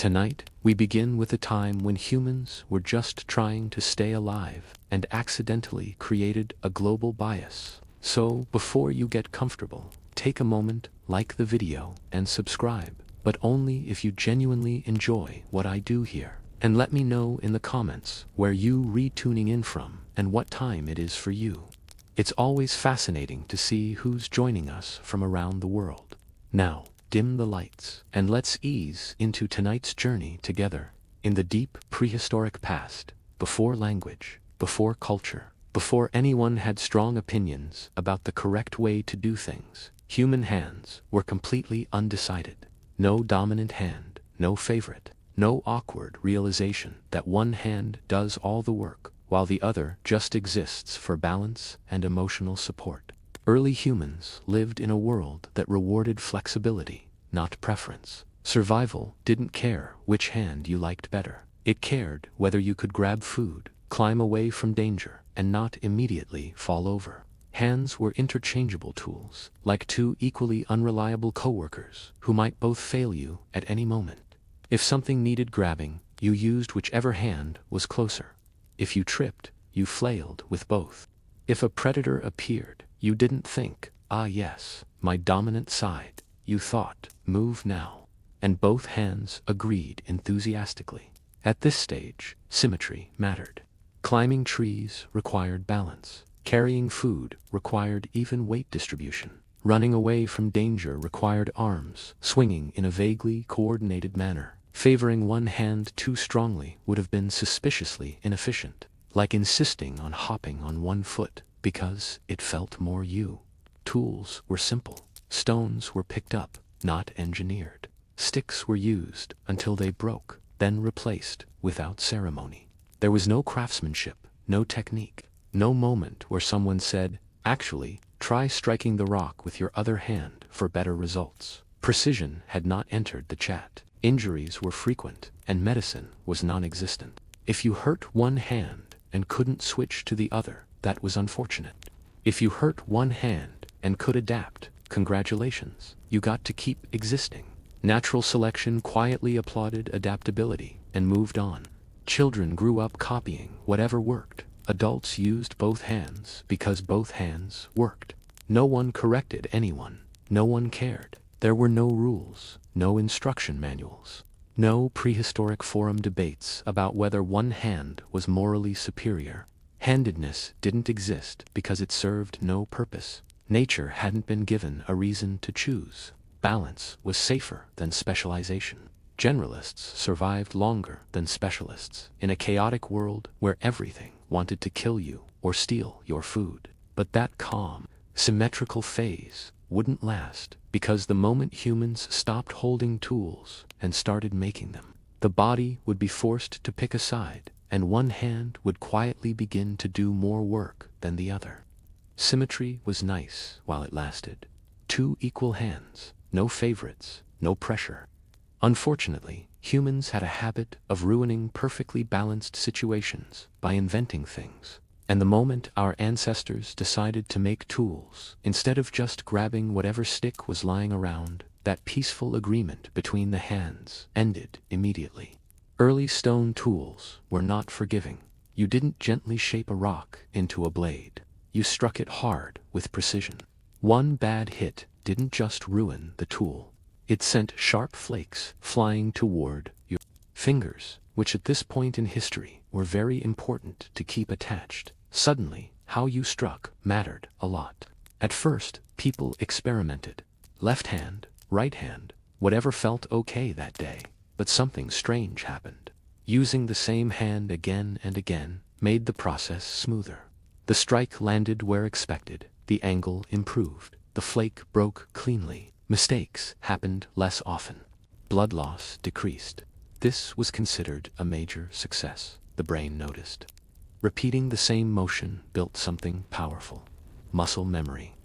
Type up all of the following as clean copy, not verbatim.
Tonight, we begin with a time when humans were just trying to stay alive and accidentally created a global bias. So, before you get comfortable, take a moment, like the video, and subscribe, but only if you genuinely enjoy what I do here. And let me know in the comments where you re-tuning in from and what time it is for you. It's always fascinating to see who's joining us from around the world. Now, dim the lights, and let's ease into tonight's journey together. In the deep prehistoric past, before language, before culture, before anyone had strong opinions about the correct way to do things, human hands were completely undecided. No dominant hand, no favorite, no awkward realization that one hand does all the work, while the other just exists for balance and emotional support. Early humans lived in a world that rewarded flexibility, not preference. Survival didn't care which hand you liked better. It cared whether you could grab food, climb away from danger, and not immediately fall over. Hands were interchangeable tools, like two equally unreliable coworkers who might both fail you at any moment. If something needed grabbing, you used whichever hand was closer. If you tripped, you flailed with both. If a predator appeared, you didn't think, "Ah yes, my dominant side." You thought, "Move now." And both hands agreed enthusiastically. At this stage, symmetry mattered. Climbing trees required balance. Carrying food required even weight distribution. Running away from danger required arms swinging in a vaguely coordinated manner. Favoring one hand too strongly would have been suspiciously inefficient, like insisting on hopping on one foot because it felt more you. Tools were simple. Stones were picked up, not engineered. Sticks were used until they broke, then replaced without ceremony. There was no craftsmanship, no technique, no moment where someone said, "Actually, try striking the rock with your other hand for better results." Precision had not entered the chat. Injuries were frequent, and medicine was non-existent. If you hurt one hand and couldn't switch to the other, that was unfortunate. If you hurt one hand and could adapt, congratulations, you got to keep existing. Natural selection quietly applauded adaptability and moved on. Children grew up copying whatever worked. Adults used both hands because both hands worked. No one corrected anyone. No one cared. There were no rules, no instruction manuals, no prehistoric forum debates about whether one hand was morally superior. Handedness didn't exist because it served no purpose. Nature hadn't been given a reason to choose. Balance was safer than specialization. Generalists survived longer than specialists in a chaotic world where everything wanted to kill you or steal your food. But that calm, symmetrical phase wouldn't last, because the moment humans stopped holding tools and started making them, the body would be forced to pick a side, and one hand would quietly begin to do more work than the other. Symmetry was nice while it lasted. Two equal hands, no favorites, no pressure. Unfortunately, humans had a habit of ruining perfectly balanced situations by inventing things. And the moment our ancestors decided to make tools, instead of just grabbing whatever stick was lying around, that peaceful agreement between the hands ended immediately. Early stone tools were not forgiving. You didn't gently shape a rock into a blade. You struck it hard with precision. One bad hit didn't just ruin the tool. It sent sharp flakes flying toward your fingers, which at this point in history were very important to keep attached. Suddenly, how you struck mattered a lot. At first, people experimented. Left hand, right hand, whatever felt okay that day. But something strange happened. Using the same hand again and again made the process smoother. The strike landed where expected, the angle improved, the flake broke cleanly. Mistakes happened less often. Blood loss decreased. This was considered a major success, the brain noticed. Repeating the same motion built something powerful. Muscle memory.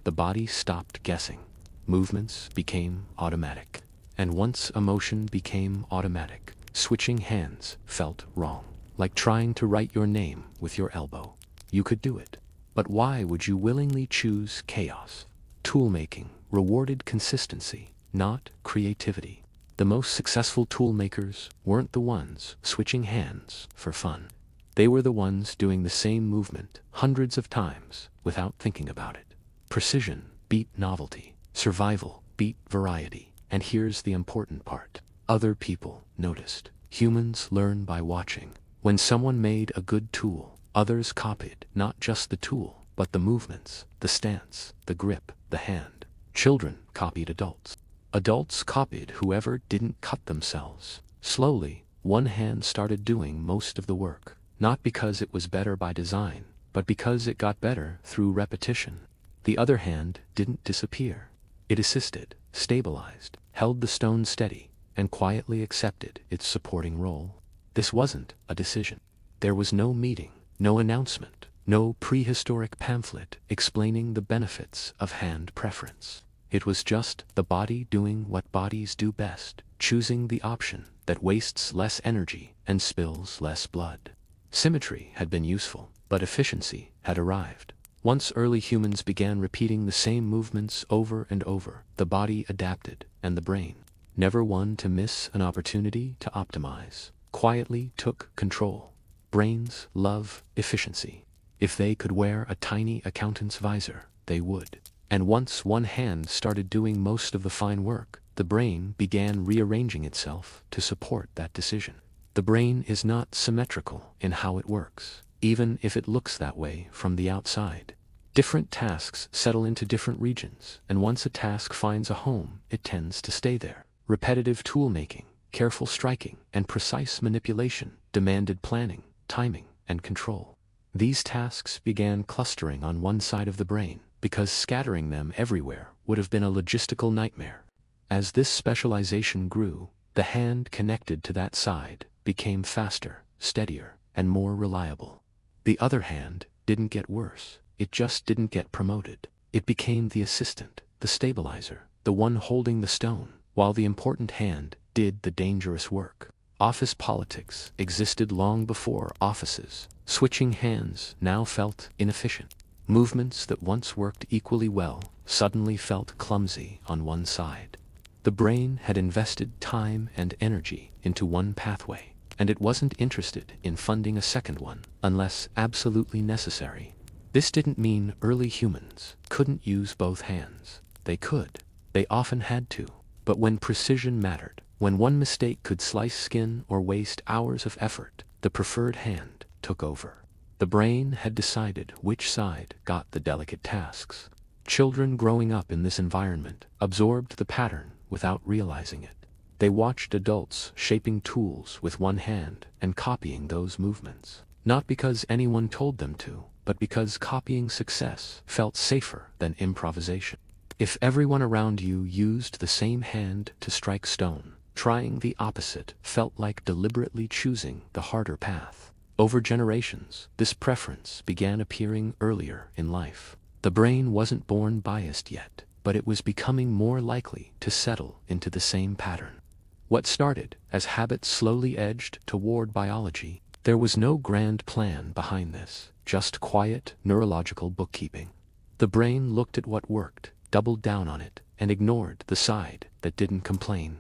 The body stopped guessing. Movements became automatic. And once a motion became automatic, switching hands felt wrong. Like trying to write your name with your elbow. You could do it. But why would you willingly choose chaos? Toolmaking rewarded consistency, not creativity. The most successful tool makers weren't the ones switching hands for fun. They were the ones doing the same movement hundreds of times without thinking about it. Precision beat novelty. Survival beat variety. And here's the important part. Other people noticed. Humans learn by watching. When someone made a good tool, others copied not just the tool, but the movements, the stance, the grip, the hand. Children copied adults. Adults copied whoever didn't cut themselves. Slowly, one hand started doing most of the work, not because it was better by design, but because it got better through repetition. The other hand didn't disappear. It assisted, stabilized, held the stone steady, and quietly accepted its supporting role. This wasn't a decision. There was no meeting, no announcement, no prehistoric pamphlet explaining the benefits of hand preference. It was just the body doing what bodies do best, choosing the option that wastes less energy and spills less blood. Symmetry had been useful, but efficiency had arrived. Once early humans began repeating the same movements over and over, the body adapted, and the brain, never one to miss an opportunity to optimize, quietly took control. Brains love efficiency. If they could wear a tiny accountant's visor, they would. And once one hand started doing most of the fine work, the brain began rearranging itself to support that decision. The brain is not symmetrical in how it works, even if it looks that way from the outside. Different tasks settle into different regions, and once a task finds a home, it tends to stay there. Repetitive tool-making, careful striking, and precise manipulation demanded planning, timing, and control. These tasks began clustering on one side of the brain, because scattering them everywhere would have been a logistical nightmare. As this specialization grew, the hand connected to that side became faster, steadier, and more reliable. The other hand didn't get worse, it just didn't get promoted. It became the assistant, the stabilizer, the one holding the stone, while the important hand did the dangerous work. Office politics existed long before offices. Switching hands now felt inefficient. Movements that once worked equally well suddenly felt clumsy on one side. The brain had invested time and energy into one pathway, and it wasn't interested in funding a second one unless absolutely necessary. This didn't mean early humans couldn't use both hands. They could. They often had to. But when precision mattered, when one mistake could slice skin or waste hours of effort, the preferred hand took over. The brain had decided which side got the delicate tasks. Children growing up in this environment absorbed the pattern without realizing it. They watched adults shaping tools with one hand and copying those movements, not because anyone told them to, but because copying success felt safer than improvisation. If everyone around you used the same hand to strike stone, trying the opposite felt like deliberately choosing the harder path. Over generations, this preference began appearing earlier in life. The brain wasn't born biased yet, but it was becoming more likely to settle into the same pattern. What started as habit slowly edged toward biology. There was no grand plan behind this, just quiet neurological bookkeeping. The brain looked at what worked, doubled down on it, and ignored the side that didn't complain.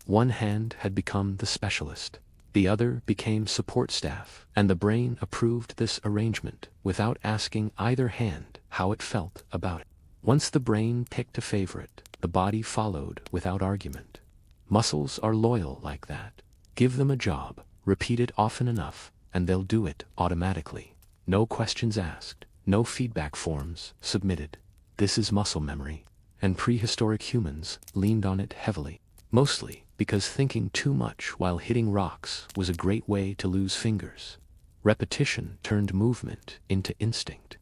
One hand had become the specialist. The other became support staff, and the brain approved this arrangement without asking either hand how it felt about it. Once the brain picked a favorite, the body followed without argument. Muscles are loyal like that. Give them a job, repeat it often enough, and they'll do it automatically. No questions asked, no feedback forms submitted. This is muscle memory, and prehistoric humans leaned on it heavily. Mostly because thinking too much while hitting rocks was a great way to lose fingers. Repetition turned movement into instinct.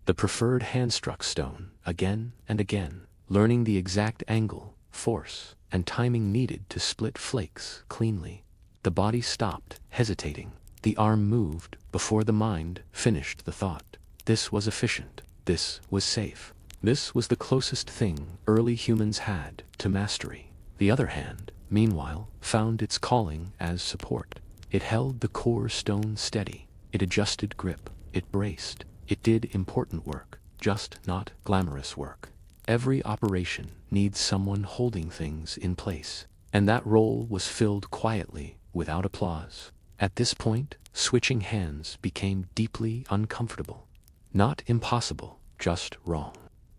The preferred hand struck stone again and again, learning the exact angle, force, and timing needed to split flakes cleanly. The body stopped, hesitating. The arm moved before the mind finished the thought. This was efficient. This was safe. This was the closest thing early humans had to mastery. The other hand, meanwhile, found its calling as support. It held the core stone steady. It adjusted grip. It braced. It did important work, just not glamorous work. Every operation needs someone holding things in place. And that role was filled quietly, without applause. At this point, switching hands became deeply uncomfortable. Not impossible, just wrong.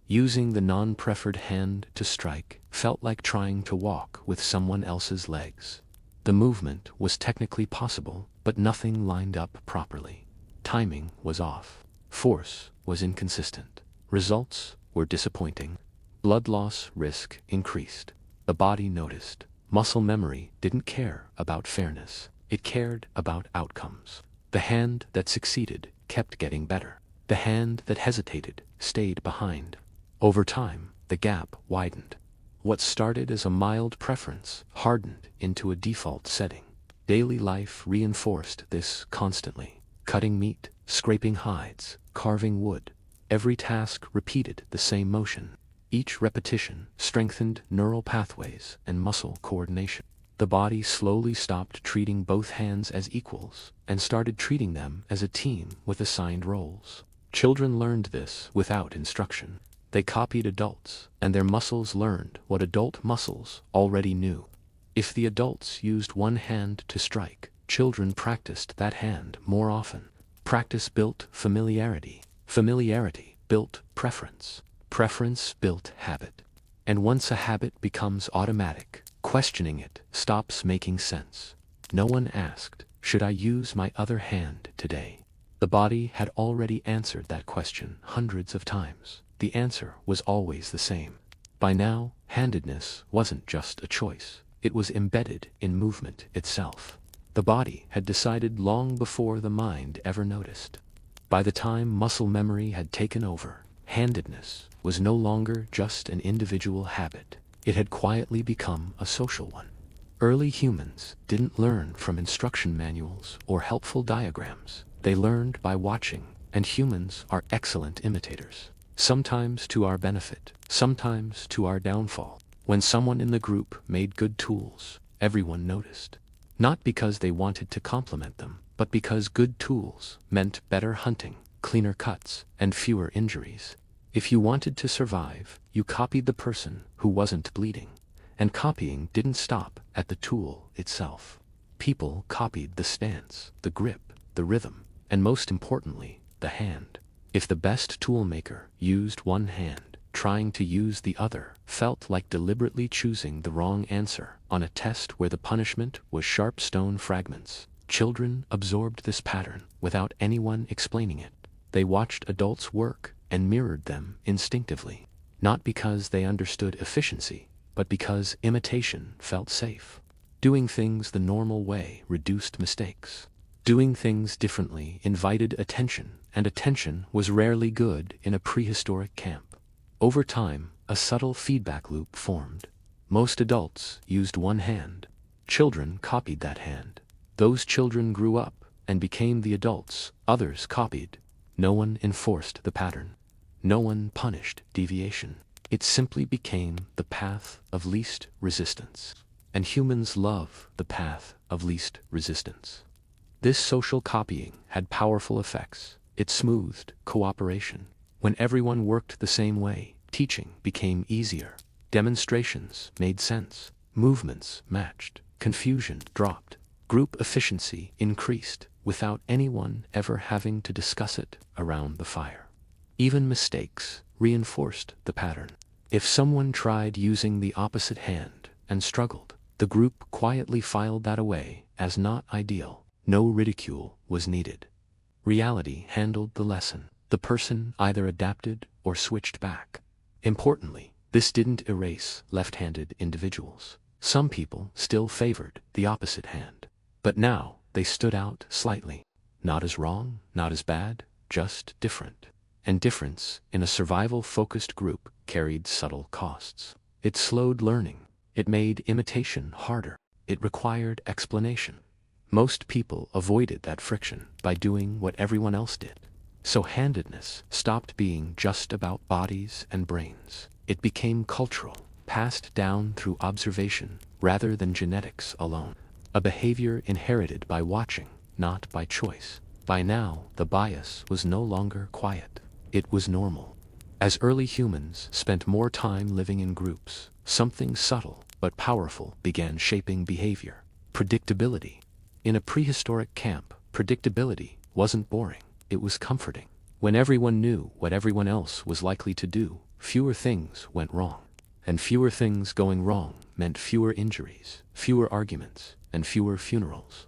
Using the non-preferred hand to strike felt like trying to walk with someone else's legs. The movement was technically possible, but nothing lined up properly. Timing was off. Force was inconsistent. Results were disappointing. Blood loss risk increased. The body noticed. Muscle memory didn't care about fairness. It cared about outcomes. The hand that succeeded kept getting better. The hand that hesitated stayed behind. Over time, the gap widened. What started as a mild preference hardened into a default setting. Daily life reinforced this constantly. Cutting meat, scraping hides, carving wood. Every task repeated the same motion. Each repetition strengthened neural pathways and muscle coordination. The body slowly stopped treating both hands as equals and started treating them as a team with assigned roles. Children learned this without instruction. They copied adults, and their muscles learned what adult muscles already knew. If the adults used one hand to strike, children practiced that hand more often. Practice built familiarity. Familiarity built preference. Preference built habit. And once a habit becomes automatic, questioning it stops making sense. No one asked, "Should I use my other hand today?" The body had already answered that question hundreds of times. The answer was always the same. By now, handedness wasn't just a choice. It was embedded in movement itself. The body had decided long before the mind ever noticed. By the time muscle memory had taken over, handedness was no longer just an individual habit. It had quietly become a social one. Early humans didn't learn from instruction manuals or helpful diagrams. They learned by watching, and humans are excellent imitators. Sometimes to our benefit, sometimes to our downfall. When someone in the group made good tools, everyone noticed. Not because they wanted to compliment them, but because good tools meant better hunting, cleaner cuts, and fewer injuries. If you wanted to survive, you copied the person who wasn't bleeding. And copying didn't stop at the tool itself. People copied the stance, the grip, the rhythm, and most importantly, the hand. If the best toolmaker used one hand, trying to use the other felt like deliberately choosing the wrong answer on a test where the punishment was sharp stone fragments. Children absorbed this pattern without anyone explaining it. They watched adults work and mirrored them instinctively, not because they understood efficiency, but because imitation felt safe. Doing things the normal way reduced mistakes. Doing things differently invited attention, and attention was rarely good in a prehistoric camp. Over time, a subtle feedback loop formed. Most adults used one hand. Children copied that hand. Those children grew up and became the adults others copied. No one enforced the pattern. No one punished deviation. It simply became the path of least resistance. And humans love the path of least resistance. This social copying had powerful effects. It smoothed cooperation. When everyone worked the same way, teaching became easier. Demonstrations made sense. Movements matched. Confusion dropped. Group efficiency increased without anyone ever having to discuss it around the fire. Even mistakes reinforced the pattern. If someone tried using the opposite hand and struggled, the group quietly filed that away as not ideal. No ridicule was needed. Reality handled the lesson. The person either adapted or switched back. Importantly, this didn't erase left-handed individuals. Some people still favored the opposite hand. But now, they stood out slightly. Not as wrong, not as bad, just different. And difference, in a survival-focused group, carried subtle costs. It slowed learning. It made imitation harder. It required explanation. Most people avoided that friction by doing what everyone else did. So handedness stopped being just about bodies and brains. It became cultural, passed down through observation rather than genetics alone. A behavior inherited by watching, not by choice. By now, the bias was no longer quiet. It was normal. As early humans spent more time living in groups, something subtle but powerful, began shaping behavior. Predictability. In a prehistoric camp, predictability wasn't boring, it was comforting. When everyone knew what everyone else was likely to do, fewer things went wrong. And fewer things going wrong meant fewer injuries, fewer arguments, and fewer funerals.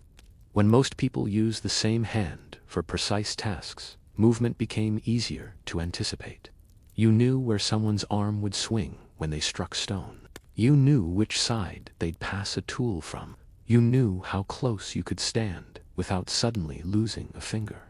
When most people use the same hand for precise tasks, movement became easier to anticipate. You knew where someone's arm would swing when they struck stone. You knew which side they'd pass a tool from. You knew how close you could stand without suddenly losing a finger.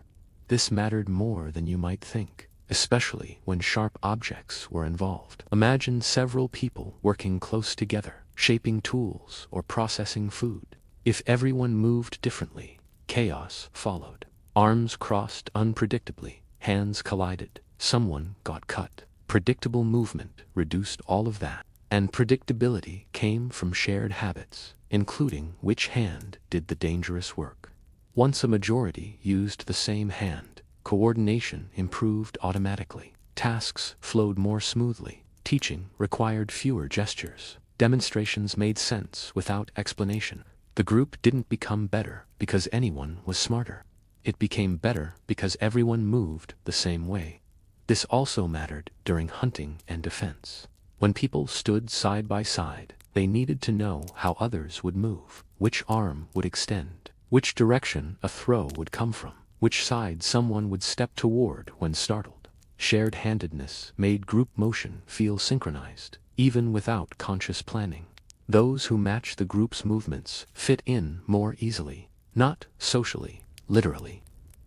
This mattered more than you might think, especially when sharp objects were involved. Imagine several people working close together, shaping tools or processing food. If everyone moved differently, chaos followed. Arms crossed unpredictably, hands collided, someone got cut. Predictable movement reduced all of that, and predictability came from shared habits, including which hand did the dangerous work. Once a majority used the same hand, coordination improved automatically. Tasks flowed more smoothly. Teaching required fewer gestures. Demonstrations made sense without explanation. The group didn't become better because anyone was smarter. It became better because everyone moved the same way. This also mattered during hunting and defense. When people stood side by side, they needed to know how others would move, which arm would extend, which direction a throw would come from, which side someone would step toward when startled. Shared handedness made group motion feel synchronized, even without conscious planning. Those who matched the group's movements fit in more easily, not socially, literally.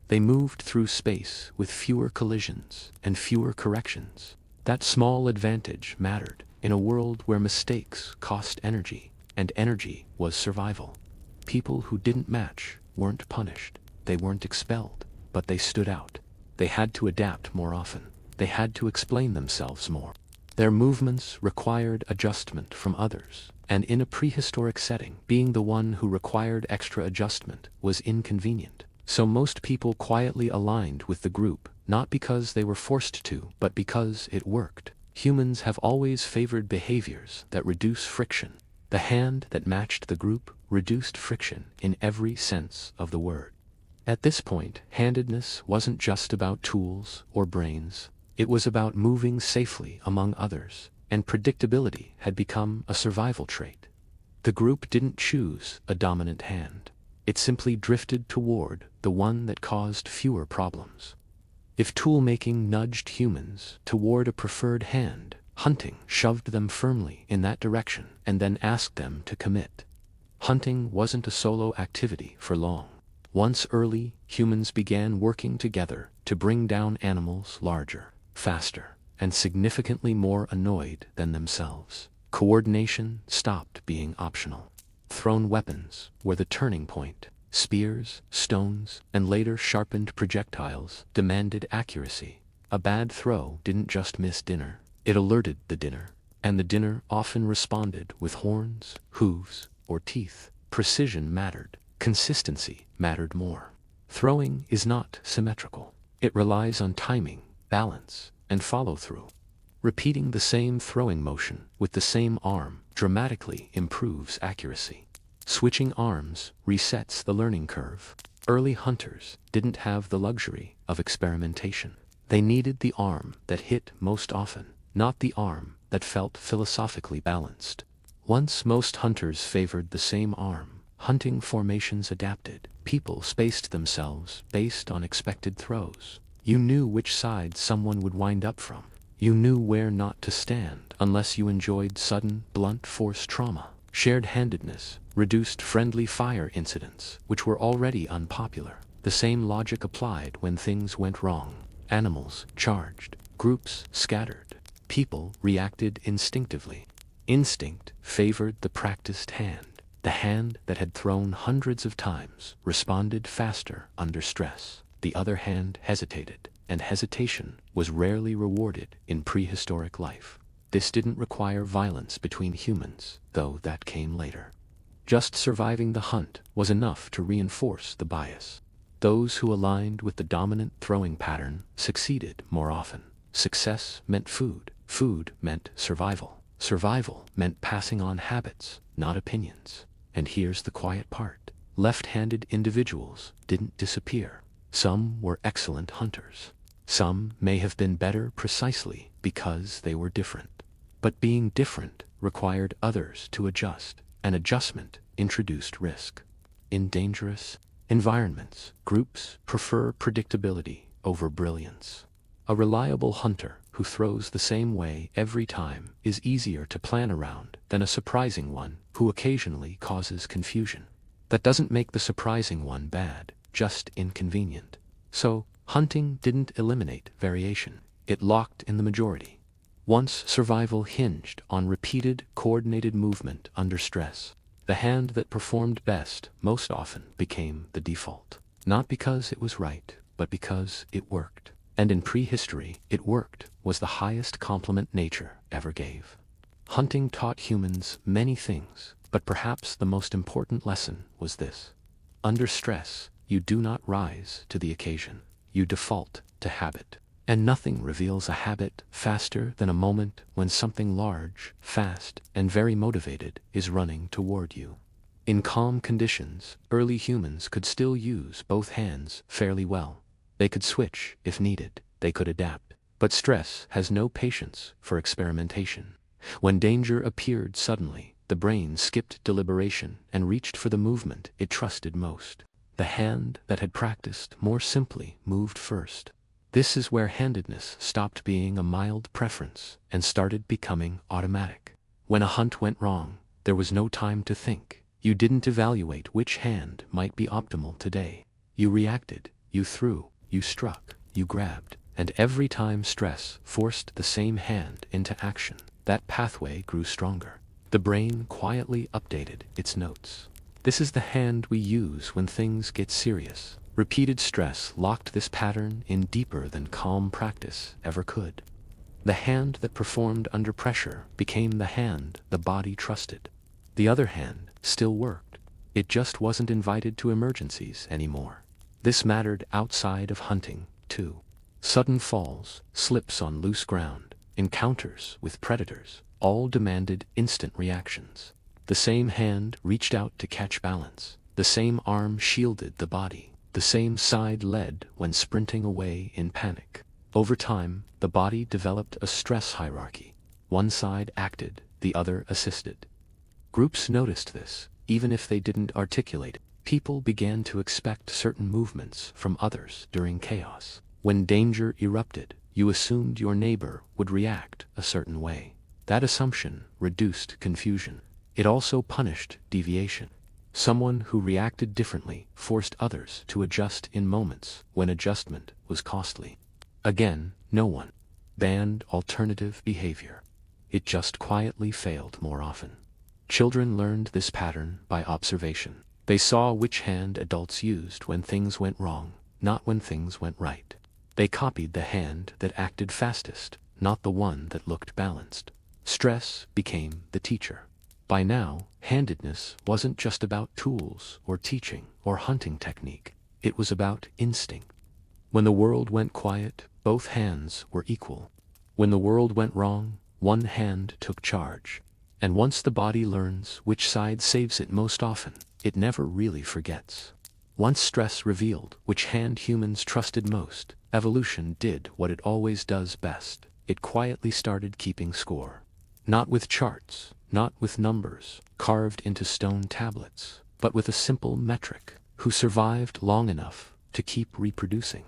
They moved through space with fewer collisions and fewer corrections. That small advantage mattered in a world where mistakes cost energy, and energy was survival. People who didn't match weren't punished. They weren't expelled, but they stood out. They had to adapt more often. They had to explain themselves more. Their movements required adjustment from others, and in a prehistoric setting, being the one who required extra adjustment was inconvenient. So most people quietly aligned with the group, not because they were forced to, but because it worked. Humans have always favored behaviors that reduce friction. The hand that matched the group reduced friction in every sense of the word. At this point, handedness wasn't just about tools or brains. It was about moving safely among others, and predictability had become a survival trait. The group didn't choose a dominant hand. It simply drifted toward the one that caused fewer problems. If tool-making nudged humans toward a preferred hand, hunting shoved them firmly in that direction and then asked them to commit. Hunting wasn't a solo activity for long. Once early, humans began working together to bring down animals larger, faster, and significantly more annoyed than themselves. Coordination stopped being optional. Thrown weapons were the turning point. Spears, stones, and later sharpened projectiles demanded accuracy. A bad throw didn't just miss dinner, it alerted the dinner, and the dinner often responded with horns, hooves, or teeth. Precision mattered. Consistency mattered more. Throwing is not symmetrical. It relies on timing, balance, and follow-through. Repeating the same throwing motion with the same arm dramatically improves accuracy. Switching arms resets the learning curve. Early hunters didn't have the luxury of experimentation. They needed the arm that hit most often, not the arm that felt philosophically balanced. Once most hunters favored the same arm, hunting formations adapted. People spaced themselves based on expected throws. You knew which side someone would wind up from. You knew where not to stand unless you enjoyed sudden, blunt force trauma. Shared handedness reduced friendly fire incidents, which were already unpopular. The same logic applied when things went wrong. Animals charged, groups scattered, people reacted instinctively. Instinct favored the practiced hand. The hand that had thrown hundreds of times responded faster under stress. The other hand hesitated, and hesitation was rarely rewarded in prehistoric life. This didn't require violence between humans, though that came later. Just surviving the hunt was enough to reinforce the bias. Those who aligned with the dominant throwing pattern succeeded more often. Success meant food. Food meant survival. Survival meant passing on habits, not opinions. And here's the quiet part. Left-handed individuals didn't disappear. Some were excellent hunters. Some may have been better precisely because they were different. But being different required others to adjust, and adjustment introduced risk. In dangerous environments, groups prefer predictability over brilliance. A reliable hunter who throws the same way every time is easier to plan around than a surprising one who occasionally causes confusion. That doesn't make the surprising one bad, just inconvenient. So, hunting didn't eliminate variation. It locked in the majority. Once survival hinged on repeated, coordinated movement under stress, the hand that performed best most often became the default. Not because it was right, but because it worked. And in prehistory, it worked was the highest compliment nature ever gave. Hunting taught humans many things, but perhaps the most important lesson was this. Under stress, you do not rise to the occasion. You default to habit. And nothing reveals a habit faster than a moment when something large, fast, and very motivated is running toward you. In calm conditions, early humans could still use both hands fairly well. They could switch if needed. They could adapt. But stress has no patience for experimentation. When danger appeared suddenly, the brain skipped deliberation and reached for the movement it trusted most. The hand that had practiced more simply moved first. This is where handedness stopped being a mild preference and started becoming automatic. When a hunt went wrong, there was no time to think. You didn't evaluate which hand might be optimal today. You reacted, you threw, you struck, you grabbed, and every time stress forced the same hand into action, that pathway grew stronger. The brain quietly updated its notes. This is the hand we use when things get serious. Repeated stress locked this pattern in deeper than calm practice ever could. The hand that performed under pressure became the hand the body trusted. The other hand still worked. It just wasn't invited to emergencies anymore. This mattered outside of hunting, too. Sudden falls, slips on loose ground, encounters with predators, all demanded instant reactions. The same hand reached out to catch balance. The same arm shielded the body. The same side led when sprinting away in panic. Over time, the body developed a stress hierarchy. One side acted, the other assisted. Groups noticed this, even if they didn't articulate it. People began to expect certain movements from others during chaos. When danger erupted, you assumed your neighbor would react a certain way. That assumption reduced confusion. It also punished deviation. Someone who reacted differently forced others to adjust in moments when adjustment was costly. Again, no one banned alternative behavior. It just quietly failed more often. Children learned this pattern by observation. They saw which hand adults used when things went wrong, not when things went right. They copied the hand that acted fastest, not the one that looked balanced. Stress became the teacher. By now, handedness wasn't just about tools or teaching or hunting technique. It was about instinct. When the world went quiet, both hands were equal. When the world went wrong, one hand took charge. And once the body learns which side saves it most often, it never really forgets. Once stress revealed which hand humans trusted most, evolution did what it always does best. It quietly started keeping score. Not with charts, not with numbers carved into stone tablets, but with a simple metric: who survived long enough to keep reproducing.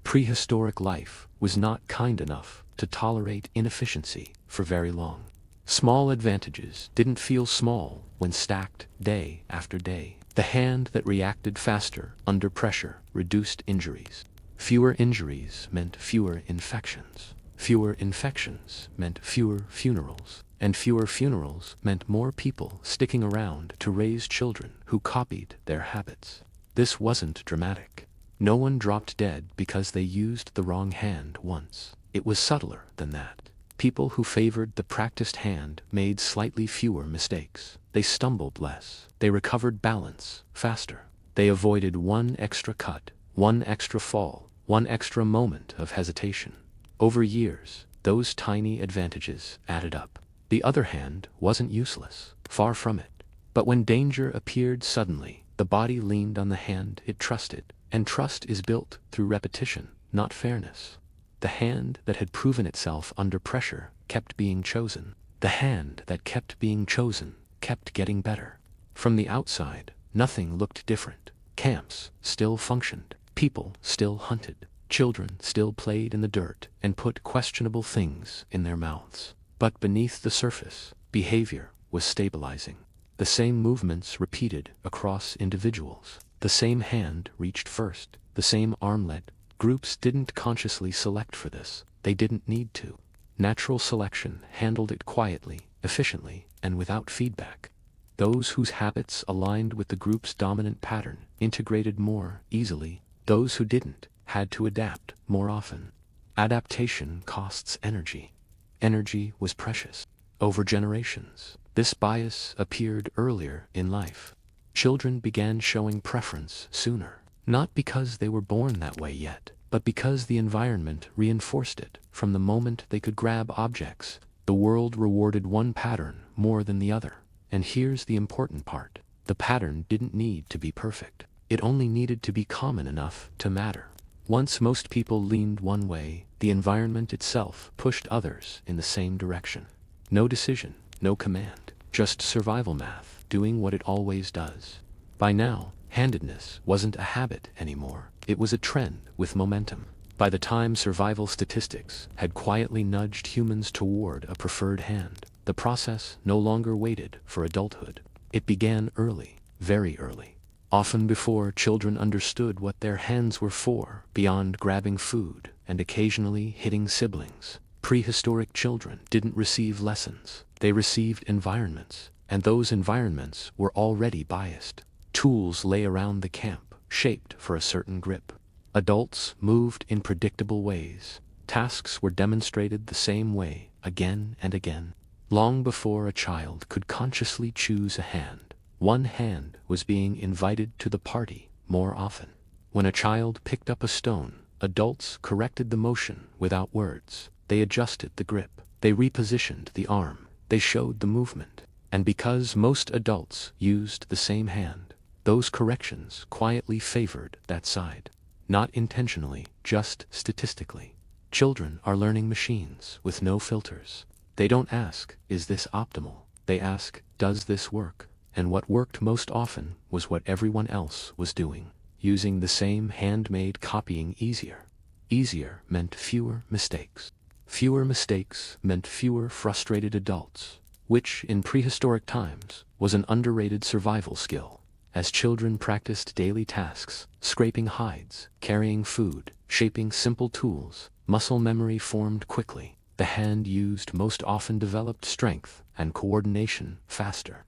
Prehistoric life was not kind enough to tolerate inefficiency for very long. Small advantages didn't feel small when stacked day after day. The hand that reacted faster under pressure reduced injuries. Fewer injuries meant fewer infections. Fewer infections meant fewer funerals. And fewer funerals meant more people sticking around to raise children who copied their habits. This wasn't dramatic. No one dropped dead because they used the wrong hand once. It was subtler than that. People who favored the practiced hand made slightly fewer mistakes. They stumbled less. They recovered balance faster. They avoided one extra cut, one extra fall, one extra moment of hesitation. Over years, those tiny advantages added up. The other hand wasn't useless, far from it. But when danger appeared suddenly, the body leaned on the hand it trusted, and trust is built through repetition, not fairness. The hand that had proven itself under pressure kept being chosen. The hand that kept being chosen kept getting better. From the outside, nothing looked different. Camps still functioned, people still hunted, children still played in the dirt and put questionable things in their mouths. But beneath the surface, behavior was stabilizing. The same movements repeated across individuals. The same hand reached first. The same arm led. Groups didn't consciously select for this. They didn't need to. Natural selection handled it quietly, efficiently, and without feedback. Those whose habits aligned with the group's dominant pattern integrated more easily. Those who didn't had to adapt more often. Adaptation costs energy. Energy was precious. Over generations, this bias appeared earlier in life. Children began showing preference sooner, not because they were born that way yet, but because the environment reinforced it. From the moment they could grab objects, the world rewarded one pattern more than the other. And here's the important part. The pattern didn't need to be perfect. It only needed to be common enough to matter. Once most people leaned one way, the environment itself pushed others in the same direction. No decision, no command, just survival math, doing what it always does. By now, handedness wasn't a habit anymore. It was a trend with momentum. By the time survival statistics had quietly nudged humans toward a preferred hand, the process no longer waited for adulthood. It began early, very early. Often before children understood what their hands were for, beyond grabbing food and occasionally hitting siblings. Prehistoric children didn't receive lessons. They received environments, and those environments were already biased. Tools lay around the camp, shaped for a certain grip. Adults moved in predictable ways. Tasks were demonstrated the same way, again and again. Long before a child could consciously choose a hand, one hand was being invited to the party more often. When a child picked up a stone, adults corrected the motion without words. They adjusted the grip. They repositioned the arm. They showed the movement. And because most adults used the same hand, those corrections quietly favored that side. Not intentionally, just statistically. Children are learning machines with no filters. They don't ask, is this optimal? They ask, does this work? And what worked most often was what everyone else was doing. Using the same handmade copying easier. Easier meant fewer mistakes. Fewer mistakes meant fewer frustrated adults, which in prehistoric times was an underrated survival skill. As children practiced daily tasks, scraping hides, carrying food, shaping simple tools, muscle memory formed quickly. The hand used most often developed strength and coordination faster.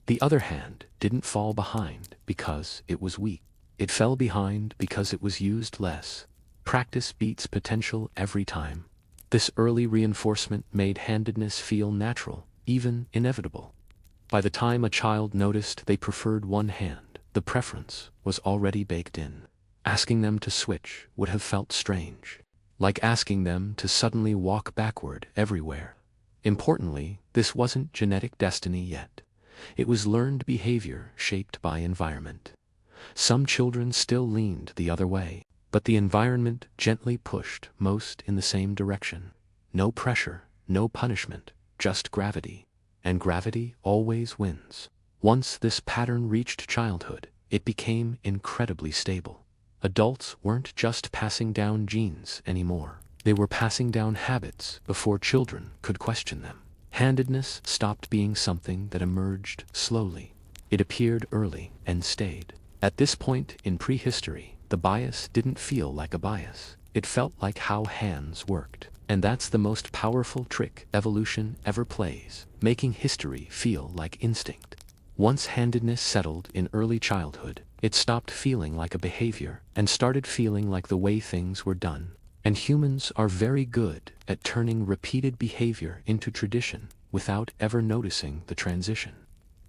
The other hand didn't fall behind because it was weak. It fell behind because it was used less. Practice beats potential every time. This early reinforcement made handedness feel natural, even inevitable. By the time a child noticed they preferred one hand, the preference was already baked in. Asking them to switch would have felt strange, like asking them to suddenly walk backward everywhere. Importantly, this wasn't genetic destiny yet. It was learned behavior shaped by environment. Some children still leaned the other way, but the environment gently pushed most in the same direction. No pressure, no punishment, just gravity. And gravity always wins. Once this pattern reached childhood, it became incredibly stable. Adults weren't just passing down genes anymore. They were passing down habits before children could question them. Handedness stopped being something that emerged slowly. It appeared early and stayed. At this point in prehistory, the bias didn't feel like a bias. It felt like how hands worked. And that's the most powerful trick evolution ever plays, making history feel like instinct. Once handedness settled in early childhood, it stopped feeling like a behavior and started feeling like the way things were done. And humans are very good at turning repeated behavior into tradition without ever noticing the transition.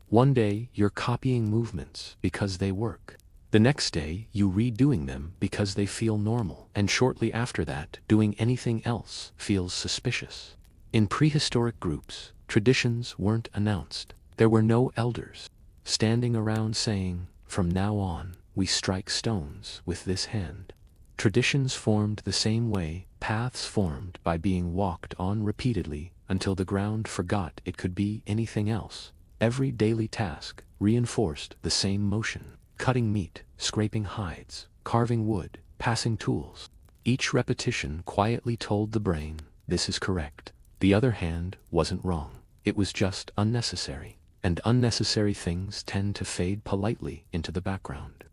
One day you're copying movements because they work. The next day you redoing them because they feel normal, and shortly after that doing anything else feels suspicious. In prehistoric groups, Traditions weren't announced. There were no elders standing around saying, "From now on, we strike stones with this hand." Traditions formed the same way paths formed, by being walked on repeatedly until the ground forgot it could be anything else. Every daily task reinforced the same motion: cutting meat, scraping hides, carving wood, passing tools. Each repetition quietly told the brain, "This is correct." The other hand wasn't wrong. It was just unnecessary. And unnecessary things tend to fade politely into the background.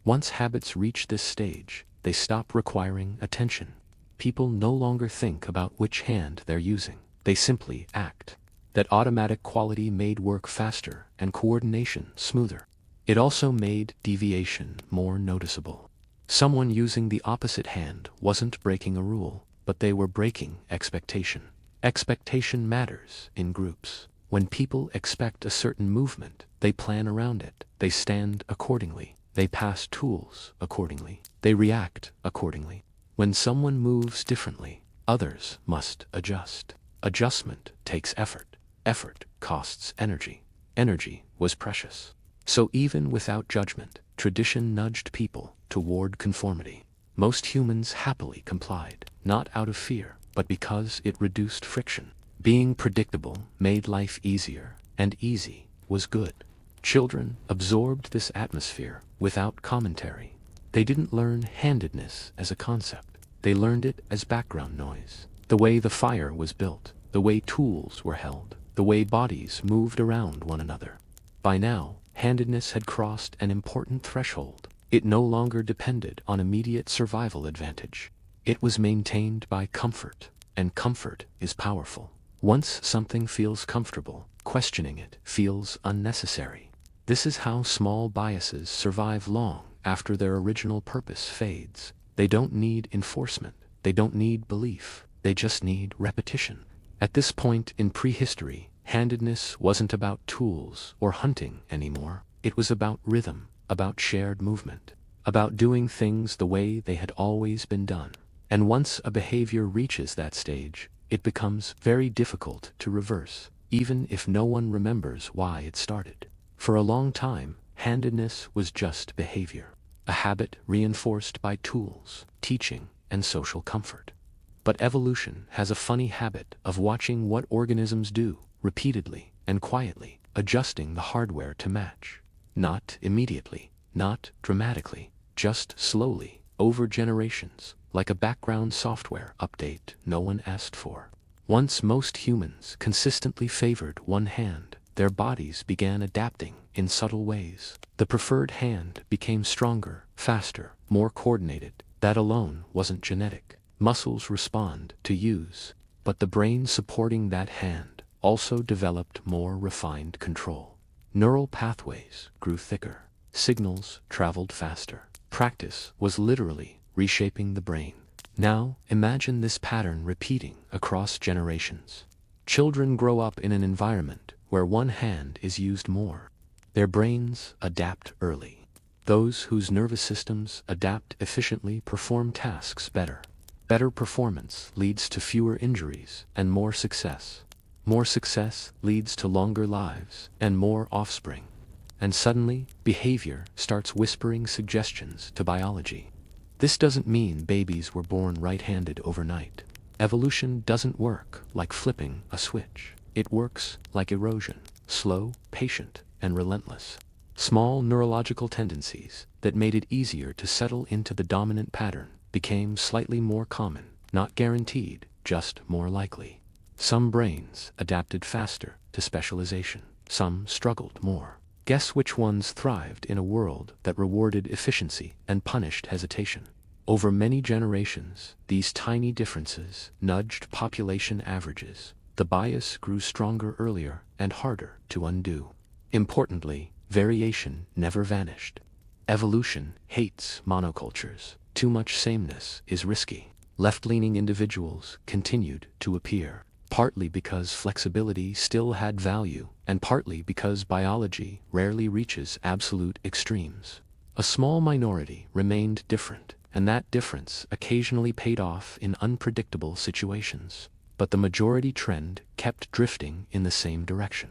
Once habits reach this stage, they stop requiring attention. People no longer think about which hand they're using. They simply act. That automatic quality made work faster and coordination smoother. It also made deviation more noticeable. Someone using the opposite hand wasn't breaking a rule, but they were breaking expectation. Expectation matters in groups. When people expect a certain movement, they plan around it. They stand accordingly. They pass tools accordingly. They react accordingly. When someone moves differently, others must adjust. Adjustment takes effort. Effort costs energy. Energy was precious. So even without judgment, tradition nudged people toward conformity. Most humans happily complied, not out of fear, but because it reduced friction. Being predictable made life easier, and easy was good. Children absorbed this atmosphere without commentary. They didn't learn handedness as a concept. They learned it as background noise. The way the fire was built, the way tools were held, the way bodies moved around one another. By now, handedness had crossed an important threshold. It no longer depended on immediate survival advantage. It was maintained by comfort, and comfort is powerful. Once something feels comfortable, questioning it feels unnecessary. This is how small biases survive long after their original purpose fades. They don't need enforcement. They don't need belief. They just need repetition. At this point in prehistory, handedness wasn't about tools or hunting anymore. It was about rhythm, about shared movement, about doing things the way they had always been done. And once a behavior reaches that stage, it becomes very difficult to reverse, even if no one remembers why it started. For a long time, handedness was just behavior, a habit reinforced by tools, teaching, and social comfort. But evolution has a funny habit of watching what organisms do, repeatedly and quietly, adjusting the hardware to match. Not immediately, not dramatically, just slowly, over generations, like a background software update no one asked for. Once most humans consistently favored one hand, their bodies began adapting in subtle ways. The preferred hand became stronger, faster, more coordinated. That alone wasn't genetic. Muscles respond to use, but the brain supporting that hand also developed more refined control. Neural pathways grew thicker. Signals traveled faster. Practice was literally reshaping the brain. Now, imagine this pattern repeating across generations. Children grow up in an environment where one hand is used more. Their brains adapt early. Those whose nervous systems adapt efficiently perform tasks better. Better performance leads to fewer injuries and more success. More success leads to longer lives and more offspring. And suddenly, behavior starts whispering suggestions to biology. This doesn't mean babies were born right-handed overnight. Evolution doesn't work like flipping a switch. It works like erosion, slow, patient, and relentless. Small neurological tendencies that made it easier to settle into the dominant pattern became slightly more common, not guaranteed, just more likely. Some brains adapted faster to specialization. Some struggled more. Guess which ones thrived in a world that rewarded efficiency and punished hesitation? Over many generations, these tiny differences nudged population averages. The bias grew stronger earlier and harder to undo. Importantly, variation never vanished. Evolution hates monocultures. Too much sameness is risky. Left-leaning individuals continued to appear, partly because flexibility still had value, and partly because biology rarely reaches absolute extremes. A small minority remained different, and that difference occasionally paid off in unpredictable situations. but the majority trend kept drifting in the same direction.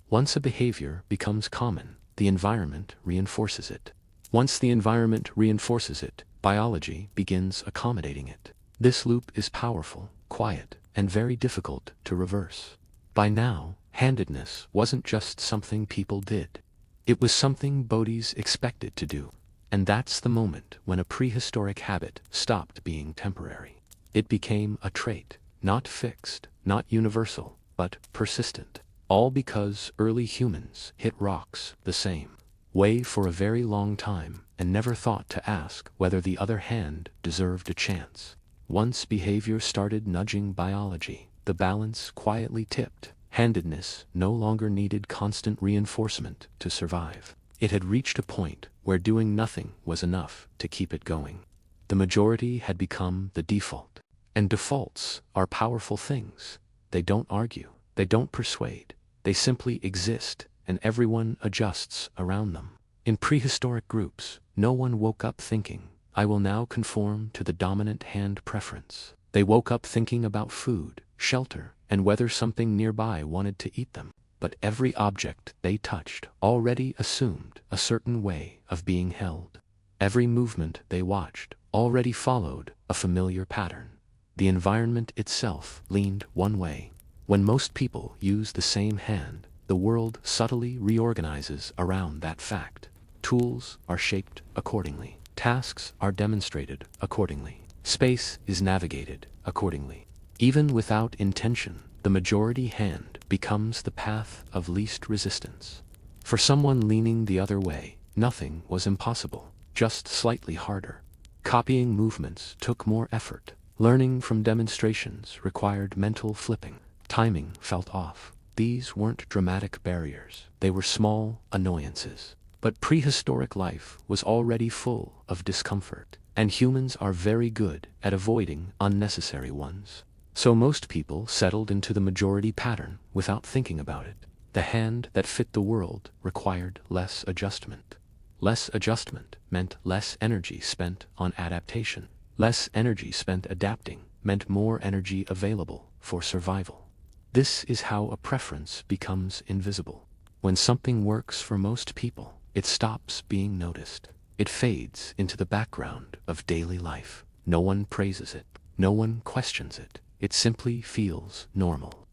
Once a behavior becomes common, the environment reinforces it. Once the environment reinforces it, biology begins accommodating it. This loop is powerful, quiet, and very difficult to reverse. By now, handedness wasn't just something people did. It was something bodies expected to do. And that's the moment when a prehistoric habit stopped being temporary. It became a trait, not fixed, not universal, but persistent. All because early humans hit rocks the same way for a very long time and never thought to ask whether the other hand deserved a chance. Once behavior started nudging biology, the balance quietly tipped. Handedness no longer needed constant reinforcement to survive. It had reached a point where doing nothing was enough to keep it going. The majority had become the default. And defaults are powerful things. They don't argue, they don't persuade, they simply exist, and everyone adjusts around them. In prehistoric groups, no one woke up thinking, I will now conform to the dominant hand preference. They woke up thinking about food, shelter, and whether something nearby wanted to eat them. But every object they touched already assumed a certain way of being held. Every movement they watched already followed a familiar pattern. The environment itself leaned one way. When most people use the same hand, the world subtly reorganizes around that fact. Tools are shaped accordingly. Tasks are demonstrated accordingly. Space is navigated accordingly. Even without intention, the majority hand becomes the path of least resistance. For someone leaning the other way, nothing was impossible, just slightly harder. Copying movements took more effort. Learning from demonstrations required mental flipping. Timing felt off. These weren't dramatic barriers. They were small annoyances. But prehistoric life was already full of discomfort, and humans are very good at avoiding unnecessary ones. So most people settled into the majority pattern without thinking about it. The hand that fit the world required less adjustment. Less adjustment meant less energy spent on adaptation. Less energy spent adapting meant more energy available for survival. This is how a preference becomes invisible. When something works for most people, it stops being noticed. It fades into the background of daily life. No one praises it. No one questions it. It simply feels normal.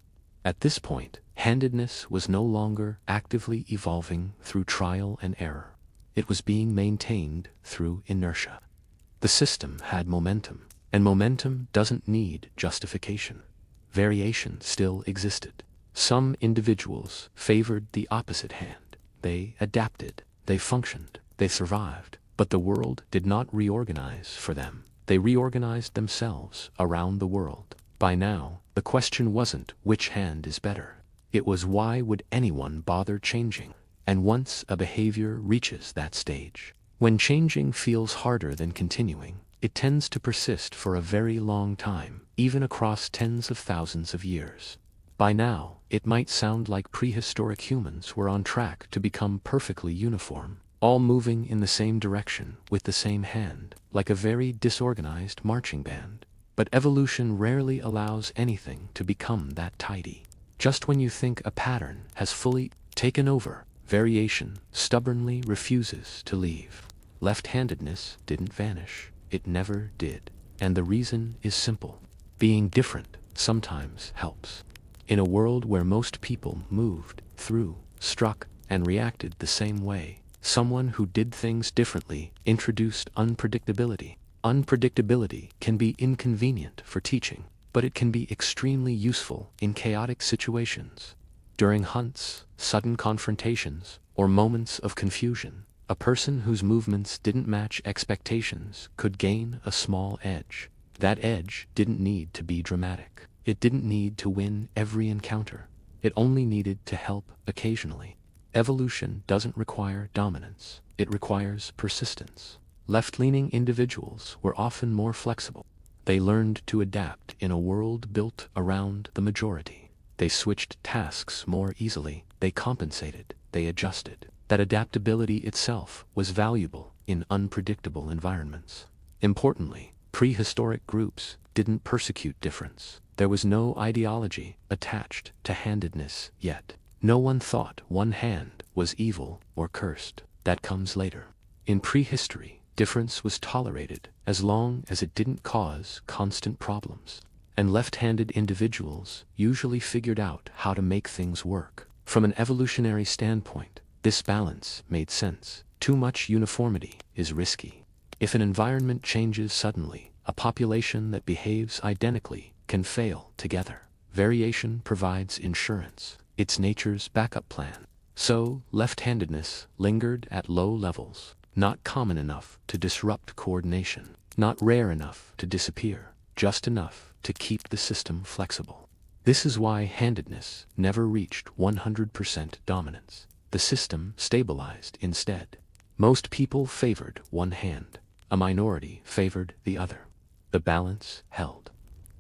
At this point, handedness was no longer actively evolving through trial and error. It was being maintained through inertia. The system had momentum, and momentum doesn't need justification. Variation still existed. Some individuals favored the opposite hand. They adapted, they functioned, they survived, but the world did not reorganize for them. They reorganized themselves around the world. By now, the question wasn't which hand is better. It was why would anyone bother changing? And once a behavior reaches that stage, when changing feels harder than continuing, it tends to persist for a very long time, even across tens of thousands of years. By now, it might sound like prehistoric humans were on track to become perfectly uniform, all moving in the same direction with the same hand, like a very disorganized marching band. But evolution rarely allows anything to become that tidy. Just when you think a pattern has fully taken over, variation stubbornly refuses to leave. Left-handedness didn't vanish. It never did. And the reason is simple. Being different sometimes helps. In a world where most people moved, through, struck, and reacted the same way, someone who did things differently introduced unpredictability. Unpredictability can be inconvenient for teaching, but it can be extremely useful in chaotic situations. During hunts, sudden confrontations, or moments of confusion, a person whose movements didn't match expectations could gain a small edge. That edge didn't need to be dramatic. It didn't need to win every encounter. It only needed to help occasionally. Evolution doesn't require dominance. It requires persistence. Left-leaning individuals were often more flexible. They learned to adapt in a world built around the majority. They switched tasks more easily. They compensated. They adjusted. That adaptability itself was valuable in unpredictable environments. Importantly, prehistoric groups didn't persecute difference. There was no ideology attached to handedness yet. No one thought one hand was evil or cursed. That comes later. In prehistory, difference was tolerated as long as it didn't cause constant problems. And left-handed individuals usually figured out how to make things work. From an evolutionary standpoint, this balance made sense. Too much uniformity is risky. If an environment changes suddenly, a population that behaves identically can fail together. Variation provides insurance. It's nature's backup plan. So, left-handedness lingered at low levels, not common enough to disrupt coordination, not rare enough to disappear, just enough to keep the system flexible. This is why handedness never reached 100% dominance. The system stabilized instead. Most people favored one hand. A minority favored the other. The balance held.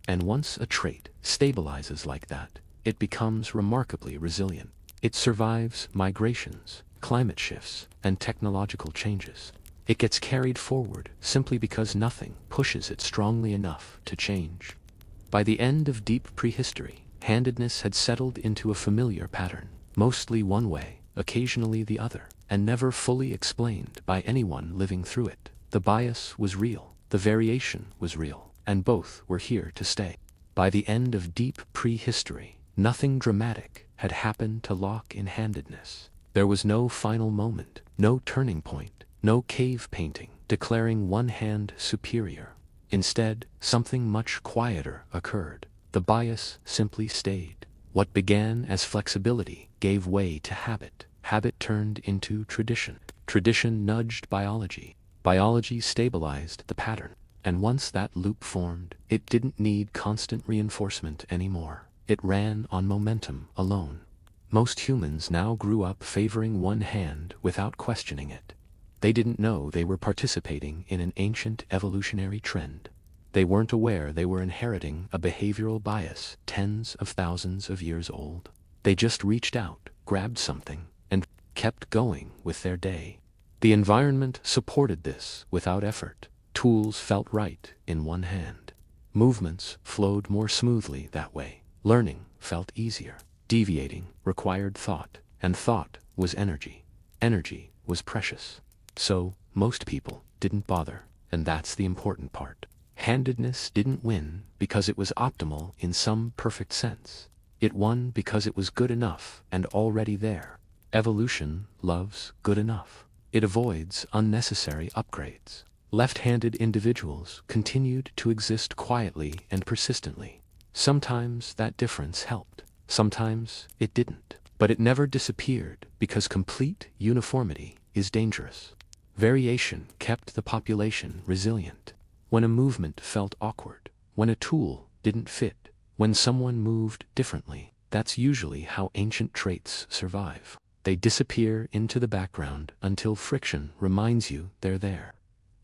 And once a trait stabilizes like that, it becomes remarkably resilient. It survives migrations, climate shifts, and technological changes. It gets carried forward simply because nothing pushes it strongly enough to change. By the end of deep prehistory, handedness had settled into a familiar pattern, mostly one way, occasionally the other, and never fully explained by anyone living through it. The bias was real, the variation was real, and both were here to stay. By the end of deep prehistory, nothing dramatic had happened to lock in handedness. There was no final moment, no turning point, no cave painting declaring one hand superior. Instead, something much quieter occurred. The bias simply stayed. What began as flexibility gave way to habit. Habit turned into tradition. Tradition nudged biology. Biology stabilized the pattern. And once that loop formed, it didn't need constant reinforcement anymore. It ran on momentum alone. Most humans now grew up favoring one hand without questioning it. They didn't know they were participating in an ancient evolutionary trend. They weren't aware they were inheriting a behavioral bias tens of thousands of years old. They just reached out, grabbed something, and kept going with their day. The environment supported this without effort. Tools felt right in one hand. Movements flowed more smoothly that way. Learning felt easier. Deviating required thought, and thought was energy. Energy was precious. So, most people didn't bother, and that's the important part. Handedness didn't win because it was optimal in some perfect sense. It won because it was good enough and already there. Evolution loves good enough. It avoids unnecessary upgrades. Left-handed individuals continued to exist quietly and persistently. Sometimes that difference helped. Sometimes it didn't. But it never disappeared because complete uniformity is dangerous. Variation kept the population resilient. When a movement felt awkward, when a tool didn't fit, when someone moved differently, that's usually how ancient traits survive. They disappear into the background until friction reminds you they're there.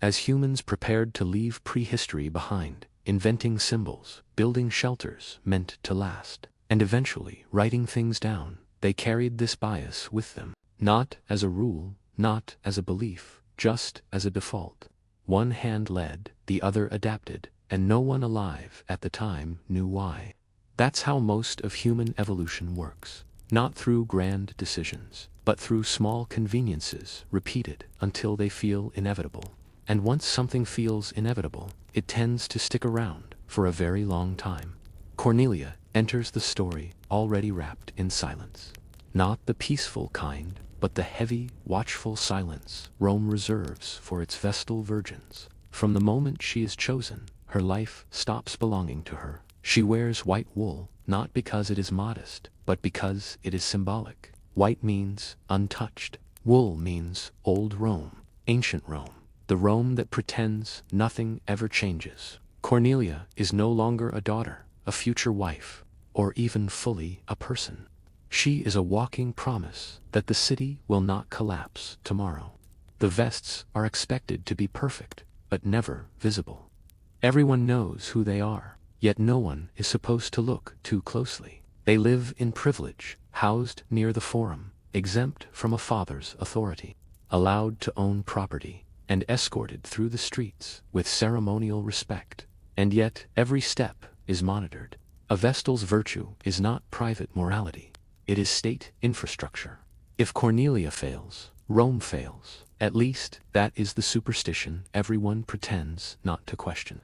As humans prepared to leave prehistory behind, inventing symbols, building shelters meant to last, and eventually writing things down, they carried this bias with them. Not as a rule, not as a belief, just as a default. One hand led, the other adapted, and no one alive at the time knew why. That's how most of human evolution works. Not through grand decisions, but through small conveniences repeated until they feel inevitable. And once something feels inevitable, it tends to stick around for a very long time. Cornelia enters the story already wrapped in silence. Not the peaceful kind, but the heavy, watchful silence Rome reserves for its Vestal virgins. From the moment she is chosen, her life stops belonging to her. She wears white wool, not because it is modest, but because it is symbolic. White means untouched. Wool means old Rome, ancient Rome, the Rome that pretends nothing ever changes. Cornelia is no longer a daughter, a future wife, or even fully a person. She is a walking promise that the city will not collapse tomorrow. The vests are expected to be perfect, but never visible. Everyone knows who they are, yet no one is supposed to look too closely. They live in privilege, housed near the forum, exempt from a father's authority, allowed to own property, and escorted through the streets with ceremonial respect. And yet every step is monitored. A Vestal's virtue is not private morality. It is state infrastructure. If Cornelia fails, Rome fails. At least, that is the superstition everyone pretends not to question.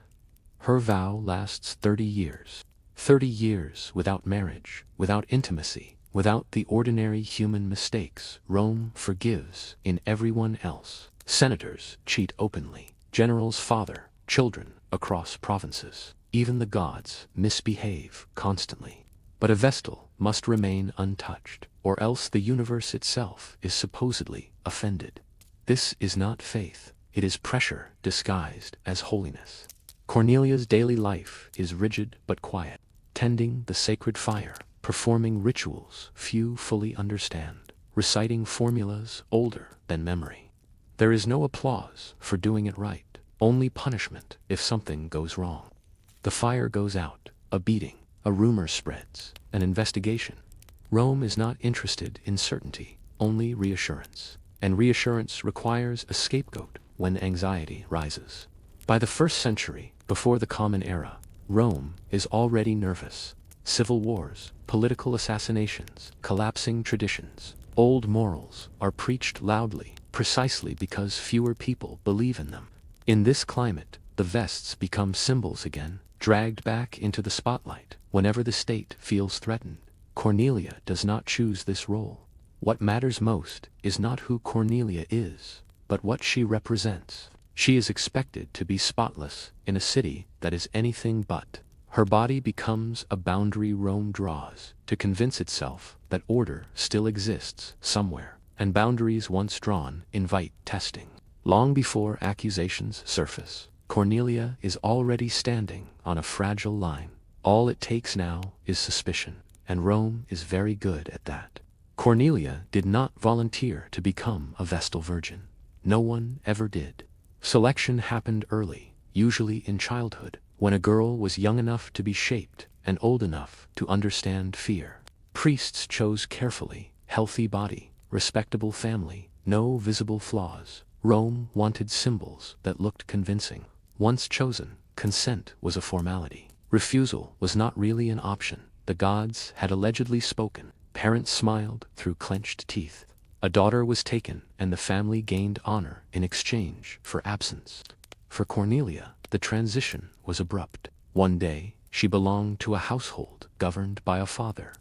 Her vow lasts 30 years. 30 years without marriage, without intimacy, without the ordinary human mistakes Rome forgives in everyone else. Senators cheat openly. Generals father children across provinces. Even the gods misbehave constantly. But a Vestal must remain untouched, or else the universe itself is supposedly offended. This is not faith, it is pressure disguised as holiness. Cornelia's daily life is rigid but quiet, tending the sacred fire, performing rituals few fully understand, reciting formulas older than memory. There is no applause for doing it right, only punishment if something goes wrong. The fire goes out, a beating, a rumor spreads, an investigation. Rome is not interested in certainty, only reassurance. And reassurance requires a scapegoat when anxiety rises. By the 1st century, before the Common Era, Rome is already nervous. Civil wars, political assassinations, collapsing traditions, old morals are preached loudly, precisely because fewer people believe in them. In this climate, the Vests become symbols again, dragged back into the spotlight whenever the state feels threatened. Cornelia does not choose this role. What matters most is not who Cornelia is, but what she represents. She is expected to be spotless in a city that is anything but. Her body becomes a boundary Rome draws to convince itself that order still exists somewhere, and boundaries once drawn invite testing. Long before accusations surface, Cornelia is already standing on a fragile line. All it takes now is suspicion, and Rome is very good at that. Cornelia did not volunteer to become a Vestal virgin. No one ever did. Selection happened early, usually in childhood, when a girl was young enough to be shaped and old enough to understand fear. Priests chose carefully, healthy body, respectable family, no visible flaws. Rome wanted symbols that looked convincing. Once chosen, consent was a formality. Refusal was not really an option. The gods had allegedly spoken. Parents smiled through clenched teeth. A daughter was taken, and the family gained honor in exchange for absence. For Cornelia, the transition was abrupt. One day, she belonged to a household governed by a father.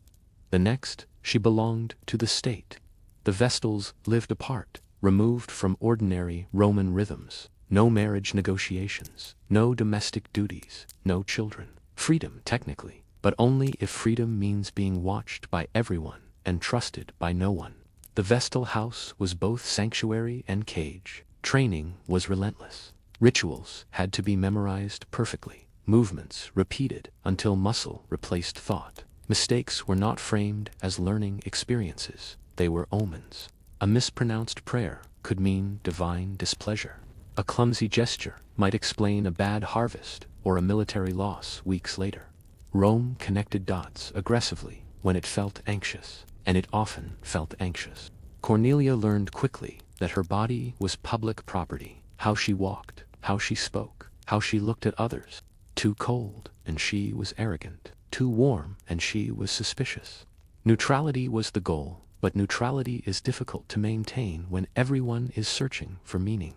The next, she belonged to the state. The Vestals lived apart, removed from ordinary Roman rhythms. No marriage negotiations, no domestic duties, no children. Freedom, technically, but only if freedom means being watched by everyone and trusted by no one. The Vestal house was both sanctuary and cage. Training was relentless. Rituals had to be memorized perfectly, movements repeated until muscle replaced thought. Mistakes were not framed as learning experiences, they were omens. A mispronounced prayer could mean divine displeasure. A clumsy gesture might explain a bad harvest or a military loss weeks later. Rome connected dots aggressively when it felt anxious, and it often felt anxious. Cornelia learned quickly that her body was public property. How she walked, how she spoke, how she looked at others. Too cold, and she was arrogant. Too warm, and she was suspicious. Neutrality was the goal, but neutrality is difficult to maintain when everyone is searching for meaning.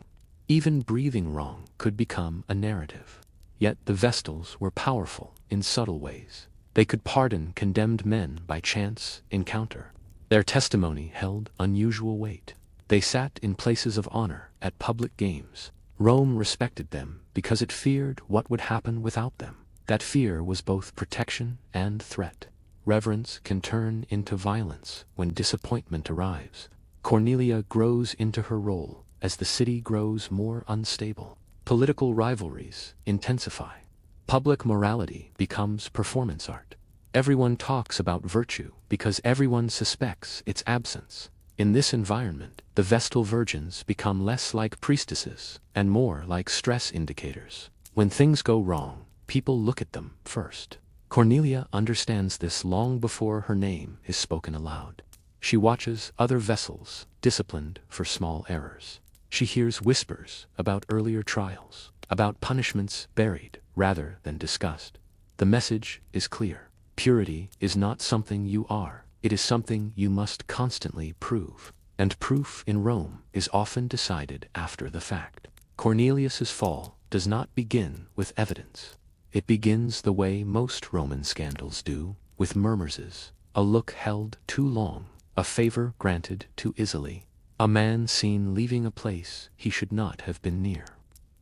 Even breathing wrong could become a narrative. Yet the Vestals were powerful in subtle ways. They could pardon condemned men by chance encounter. Their testimony held unusual weight. They sat in places of honor at public games. Rome respected them because it feared what would happen without them. That fear was both protection and threat. Reverence can turn into violence when disappointment arrives. Cornelia grows into her role as the city grows more unstable. Political rivalries intensify. Public morality becomes performance art. Everyone talks about virtue because everyone suspects its absence. In this environment, the Vestal virgins become less like priestesses and more like stress indicators. When things go wrong, people look at them first. Cornelia understands this long before her name is spoken aloud. She watches other vessels disciplined for small errors. She hears whispers about earlier trials, about punishments buried rather than discussed. The message is clear. Purity is not something you are, it is something you must constantly prove. And proof in Rome is often decided after the fact. Cornelius's fall does not begin with evidence. It begins the way most Roman scandals do, with murmurs, a look held too long, a favor granted too easily, a man seen leaving a place he should not have been near.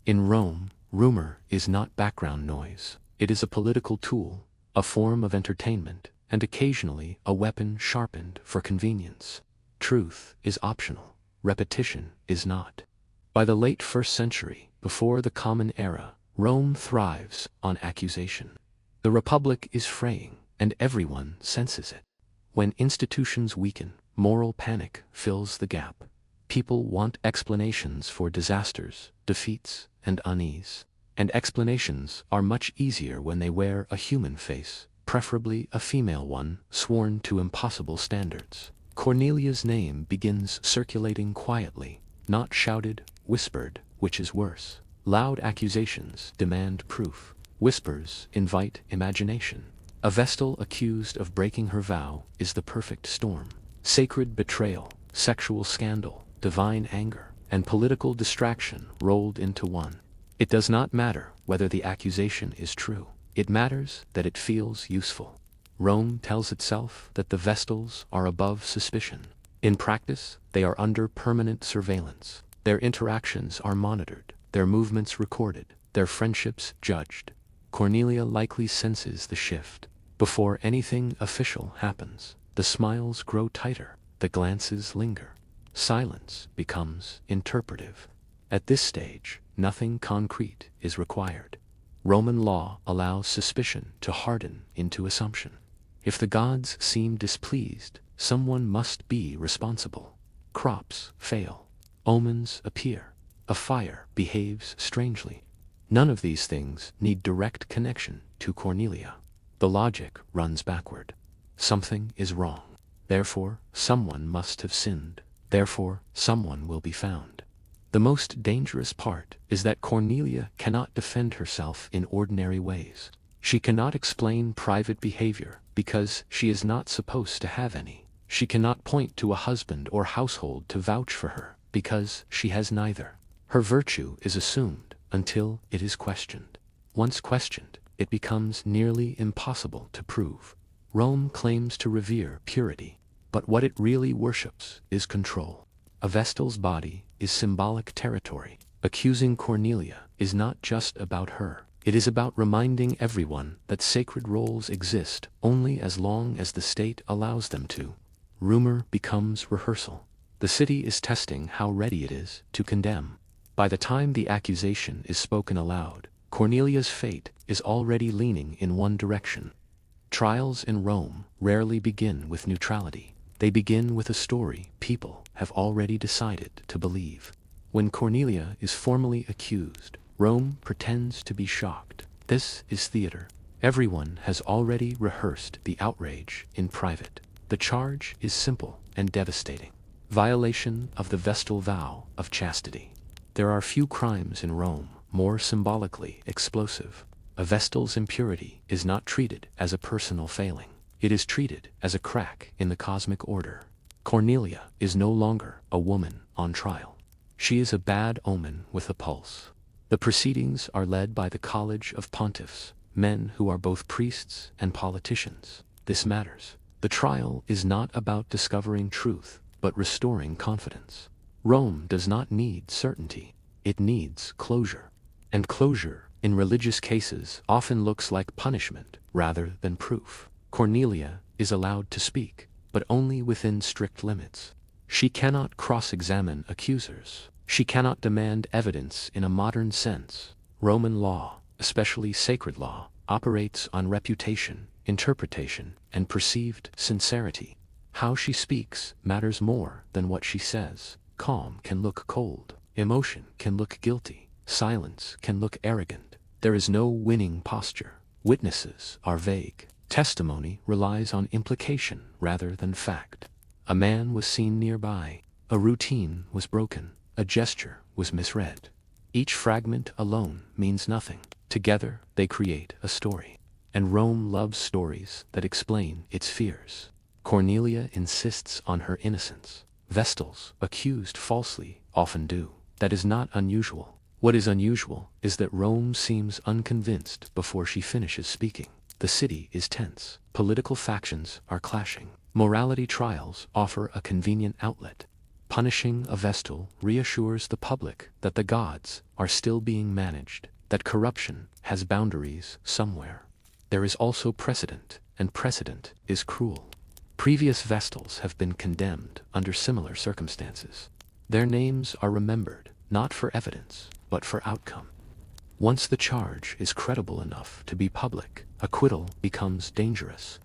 In Rome, rumor is not background noise. It is a political tool, a form of entertainment, and occasionally a weapon sharpened for convenience. Truth is optional, repetition is not. By the late 1st century, before the Common Era, Rome thrives on accusation. The Republic is fraying, and everyone senses it. When institutions weaken, moral panic fills the gap. People want explanations for disasters, defeats, and unease. And explanations are much easier when they wear a human face, preferably a female one, sworn to impossible standards. Cornelia's name begins circulating quietly, not shouted, whispered, which is worse. Loud accusations demand proof. Whispers invite imagination. A Vestal accused of breaking her vow is the perfect storm. Sacred betrayal, sexual scandal, divine anger, and political distraction rolled into one. It does not matter whether the accusation is true. It matters that it feels useful. Rome tells itself that the Vestals are above suspicion. In practice, they are under permanent surveillance. Their interactions are monitored, their movements recorded, their friendships judged. Cornelia likely senses the shift. Before anything official happens, the smiles grow tighter, the glances linger. Silence becomes interpretive. At this stage, nothing concrete is required. Roman law allows suspicion to harden into assumption. If the gods seem displeased, someone must be responsible. Crops fail. Omens appear. A fire behaves strangely. None of these things need direct connection to Cornelia. The logic runs backward. Something is wrong. Therefore, someone must have sinned. Therefore, someone will be found. The most dangerous part is that Cornelia cannot defend herself in ordinary ways. She cannot explain private behavior because she is not supposed to have any. She cannot point to a husband or household to vouch for her because she has neither. Her virtue is assumed until it is questioned. Once questioned, it becomes nearly impossible to prove. Rome claims to revere purity, but what it really worships is control. A Vestal's body is symbolic territory. Accusing Cornelia is not just about her. It is about reminding everyone that sacred roles exist only as long as the state allows them to. Rumor becomes rehearsal. The city is testing how ready it is to condemn. By the time the accusation is spoken aloud, Cornelia's fate is already leaning in one direction. Trials in Rome rarely begin with neutrality. They begin with a story people have already decided to believe. When Cornelia is formally accused, Rome pretends to be shocked. This is theater. Everyone has already rehearsed the outrage in private. The charge is simple and devastating. Violation of the Vestal vow of chastity. There are few crimes in Rome more symbolically explosive. A Vestal's impurity is not treated as a personal failing. It is treated as a crack in the cosmic order. Cornelia is no longer a woman on trial. She is a bad omen with a pulse. The proceedings are led by the College of Pontiffs, men who are both priests and politicians. This matters. The trial is not about discovering truth, but restoring confidence. Rome does not need certainty. It needs closure. And closure, in religious cases, often looks like punishment rather than proof. Cornelia is allowed to speak, but only within strict limits. She cannot cross-examine accusers. She cannot demand evidence in a modern sense. Roman law, especially sacred law, operates on reputation, interpretation, and perceived sincerity. How she speaks matters more than what she says. Calm can look cold. Emotion can look guilty. Silence can look arrogant. There is no winning posture. Witnesses are vague. Testimony relies on implication rather than fact. A man was seen nearby. A routine was broken. A gesture was misread. Each fragment alone means nothing. Together, they create a story. and Rome loves stories that explain its fears. Cornelia insists on her innocence. Vestals, accused falsely, often do. That is not unusual. What is unusual is that Rome seems unconvinced before she finishes speaking. The city is tense. Political factions are clashing. Morality trials offer a convenient outlet. Punishing a Vestal reassures the public that the gods are still being managed, that corruption has boundaries somewhere. There is also precedent, and precedent is cruel. Previous Vestals have been condemned under similar circumstances. Their names are remembered, not for evidence, but for outcome. Once the charge is credible enough to be public, acquittal becomes dangerous.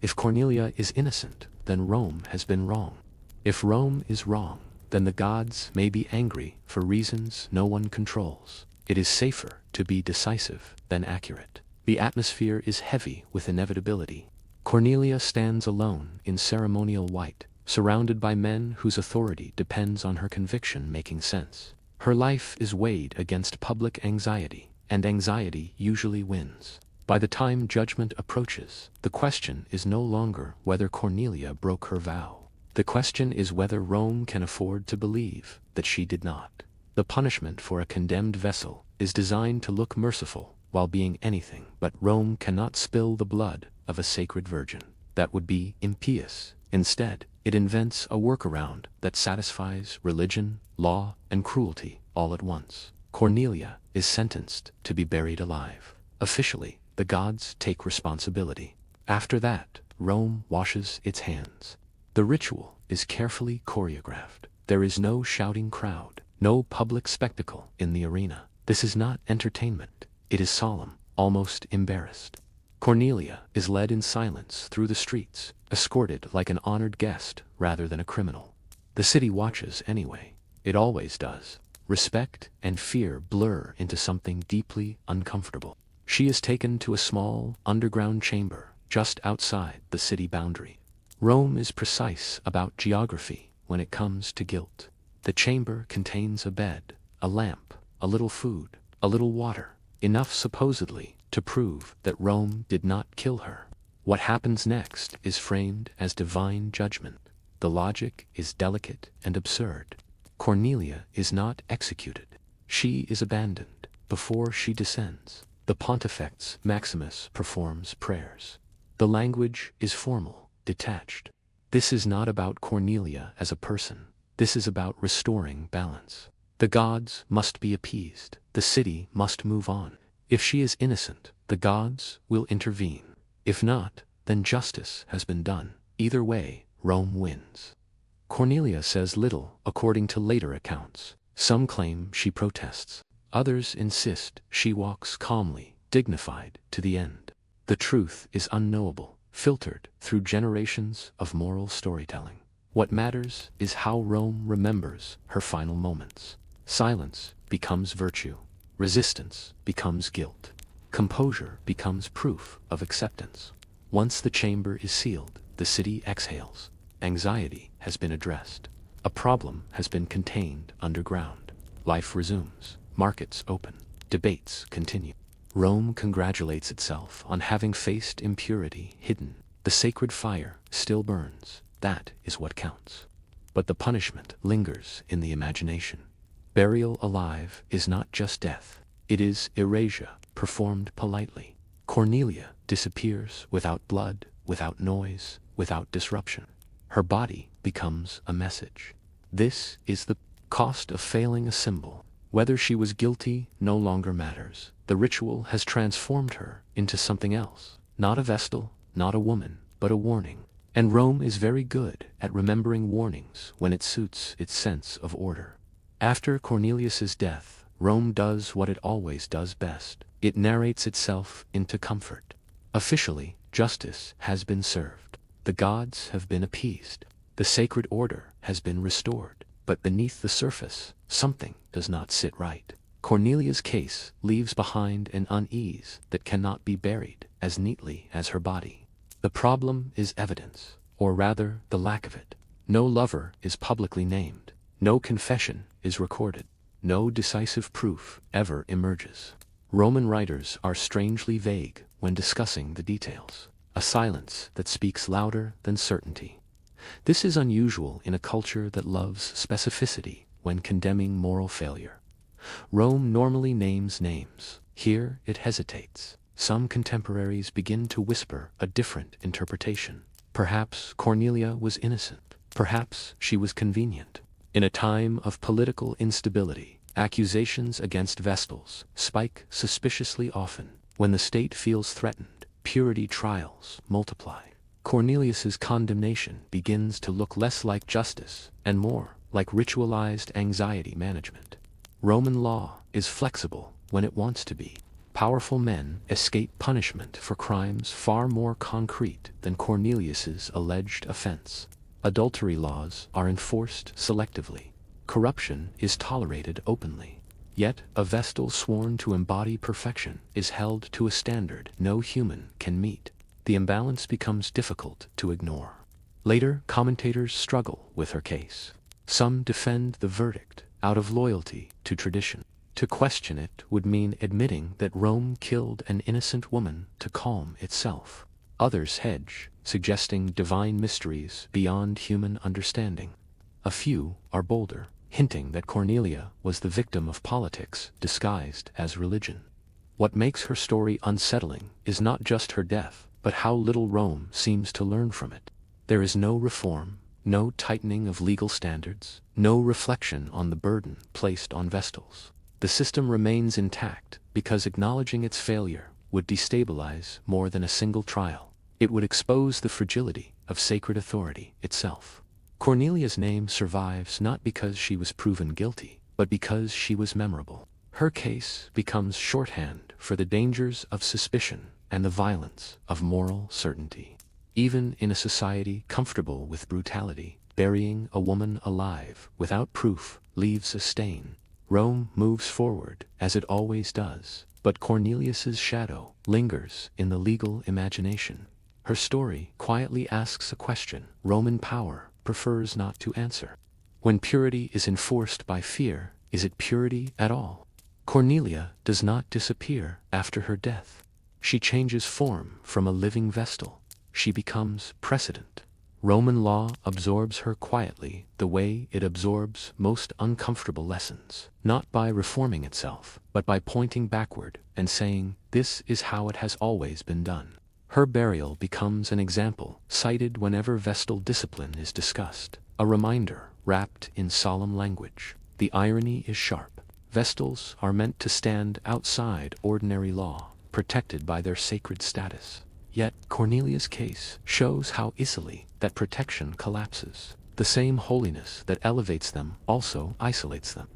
If Cornelia is innocent, then Rome has been wrong. If Rome is wrong, then the gods may be angry for reasons no one controls. It is safer to be decisive than accurate. The atmosphere is heavy with inevitability. Cornelia stands alone in ceremonial white, surrounded by men whose authority depends on her conviction making sense. Her life is weighed against public anxiety, and anxiety usually wins. By the time judgment approaches, the question is no longer whether Cornelia broke her vow. The question is whether Rome can afford to believe that she did not. The punishment for a condemned vessel is designed to look merciful while being anything but. Rome cannot spill the blood of a sacred virgin. That would be impious. Instead, it invents a workaround that satisfies religion, law, and cruelty all at once. Cornelia is sentenced to be buried alive. Officially, the gods take responsibility. After that, Rome washes its hands. The ritual is carefully choreographed. There is no shouting crowd, no public spectacle in the arena. This is not entertainment. It is solemn, almost embarrassed. Cornelia is led in silence through the streets, escorted like an honored guest rather than a criminal. The city watches anyway. It always does. Respect and fear blur into something deeply uncomfortable. She is taken to a small, underground chamber just outside the city boundary. Rome is precise about geography when it comes to guilt. The chamber contains a bed, a lamp, a little food, a little water, enough supposedly to prove that Rome did not kill her. What happens next is framed as divine judgment. The logic is delicate and absurd. Cornelia is not executed. She is abandoned before she descends. The Pontifex Maximus performs prayers. The language is formal, detached. This is not about Cornelia as a person. This is about restoring balance. The gods must be appeased. The city must move on. If she is innocent, the gods will intervene. If not, then justice has been done. Either way, Rome wins. Cornelia says little, according to later accounts. Some claim she protests. Others insist she walks calmly, dignified, to the end. The truth is unknowable, filtered through generations of moral storytelling. What matters is how Rome remembers her final moments. Silence becomes virtue. Resistance becomes guilt. Composure becomes proof of acceptance. Once the chamber is sealed, the city exhales. Anxiety has been addressed. A problem has been contained underground. Life resumes. Markets open. Debates continue. Rome congratulates itself on having faced impurity hidden. The sacred fire still burns. That is what counts. But the punishment lingers in the imagination. Burial alive is not just death. It is erasure, performed politely. Cornelia disappears without blood, without noise, without disruption. Her body becomes a message. This is the cost of failing a symbol. Whether she was guilty no longer matters. The ritual has transformed her into something else. Not a Vestal, not a woman, but a warning. And Rome is very good at remembering warnings when it suits its sense of order. After Cornelius's death, Rome does what it always does best. It narrates itself into comfort. Officially, justice has been served. The gods have been appeased. The sacred order has been restored. But beneath the surface, something does not sit right. Cornelia's case leaves behind an unease that cannot be buried as neatly as her body. The problem is evidence, or rather the lack of it. No lover is publicly named. No confession is recorded. No decisive proof ever emerges. Roman writers are strangely vague when discussing the details, a silence that speaks louder than certainty. This is unusual in a culture that loves specificity when condemning moral failure. Rome normally names names. Here it hesitates. Some contemporaries begin to whisper a different interpretation. Perhaps Cornelia was innocent. Perhaps she was convenient. In a time of political instability, accusations against Vestals spike suspiciously often. When the state feels threatened, purity trials multiply. Cornelius's condemnation begins to look less like justice and more like ritualized anxiety management. Roman law is flexible when it wants to be. Powerful men escape punishment for crimes far more concrete than Cornelius's alleged offense. Adultery laws are enforced selectively. Corruption is tolerated openly. Yet a Vestal sworn to embody perfection is held to a standard no human can meet. The imbalance becomes difficult to ignore. Later, commentators struggle with her case. Some defend the verdict out of loyalty to tradition. To question it would mean admitting that Rome killed an innocent woman to calm itself. Others hedge, suggesting divine mysteries beyond human understanding. A few are bolder, hinting that Cornelia was the victim of politics disguised as religion. What makes her story unsettling is not just her death, but how little Rome seems to learn from it. There is no reform, no tightening of legal standards, no reflection on the burden placed on Vestals. The system remains intact because acknowledging its failure would destabilize more than a single trial. It would expose the fragility of sacred authority itself. Cornelia's name survives not because she was proven guilty, but because she was memorable. Her case becomes shorthand for the dangers of suspicion and the violence of moral certainty. Even in a society comfortable with brutality, burying a woman alive without proof leaves a stain. Rome moves forward, as it always does, but Cornelius's shadow lingers in the legal imagination. Her story quietly asks a question Roman power prefers not to answer. When purity is enforced by fear, is it purity at all? Cornelia does not disappear after her death. She changes form from a living Vestal. She becomes precedent. Roman law absorbs her quietly the way it absorbs most uncomfortable lessons, not by reforming itself, but by pointing backward and saying, "This is how it has always been done." Her burial becomes an example cited whenever Vestal discipline is discussed, a reminder wrapped in solemn language. The irony is sharp. Vestals are meant to stand outside ordinary law, protected by their sacred status. Yet Cornelia's case shows how easily that protection collapses. The same holiness that elevates them also isolates them.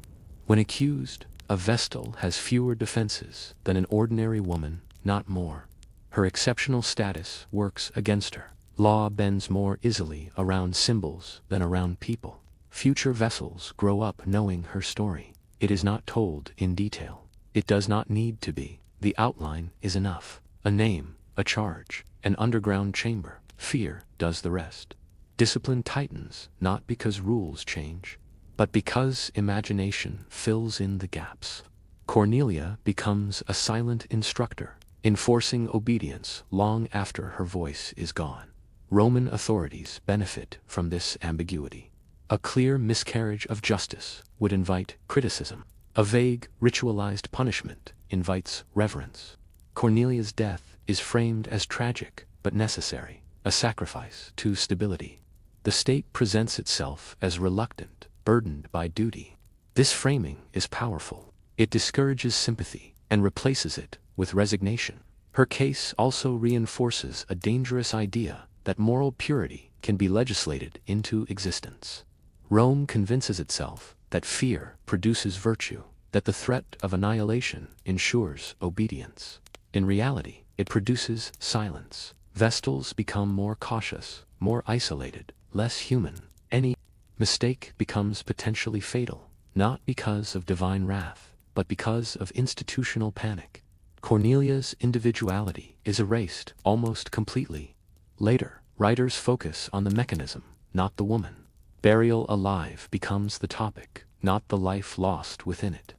When accused, a Vestal has fewer defenses than an ordinary woman, not more. Her exceptional status works against her. Law bends more easily around symbols than around people. Future Vestals grow up knowing her story. It is not told in detail. It does not need to be. The outline is enough. A name, a charge, an underground chamber. Fear does the rest. Discipline tightens, not because rules change, but because imagination fills in the gaps. Cornelia becomes a silent instructor, enforcing obedience long after her voice is gone. Roman authorities benefit from this ambiguity. A clear miscarriage of justice would invite criticism. A vague, ritualized punishment invites reverence. Cornelia's death is framed as tragic but necessary, a sacrifice to stability. The state presents itself as reluctant, burdened by duty. This framing is powerful. It discourages sympathy and replaces it with resignation. Her case also reinforces a dangerous idea that moral purity can be legislated into existence. Rome convinces itself that fear produces virtue, that the threat of annihilation ensures obedience. In reality, it produces silence. Vestals become more cautious, more isolated, less human. Any mistake becomes potentially fatal, not because of divine wrath, but because of institutional panic. Cornelia's individuality is erased almost completely. Later, writers focus on the mechanism, not the woman. Burial alive becomes the topic, not the life lost within it.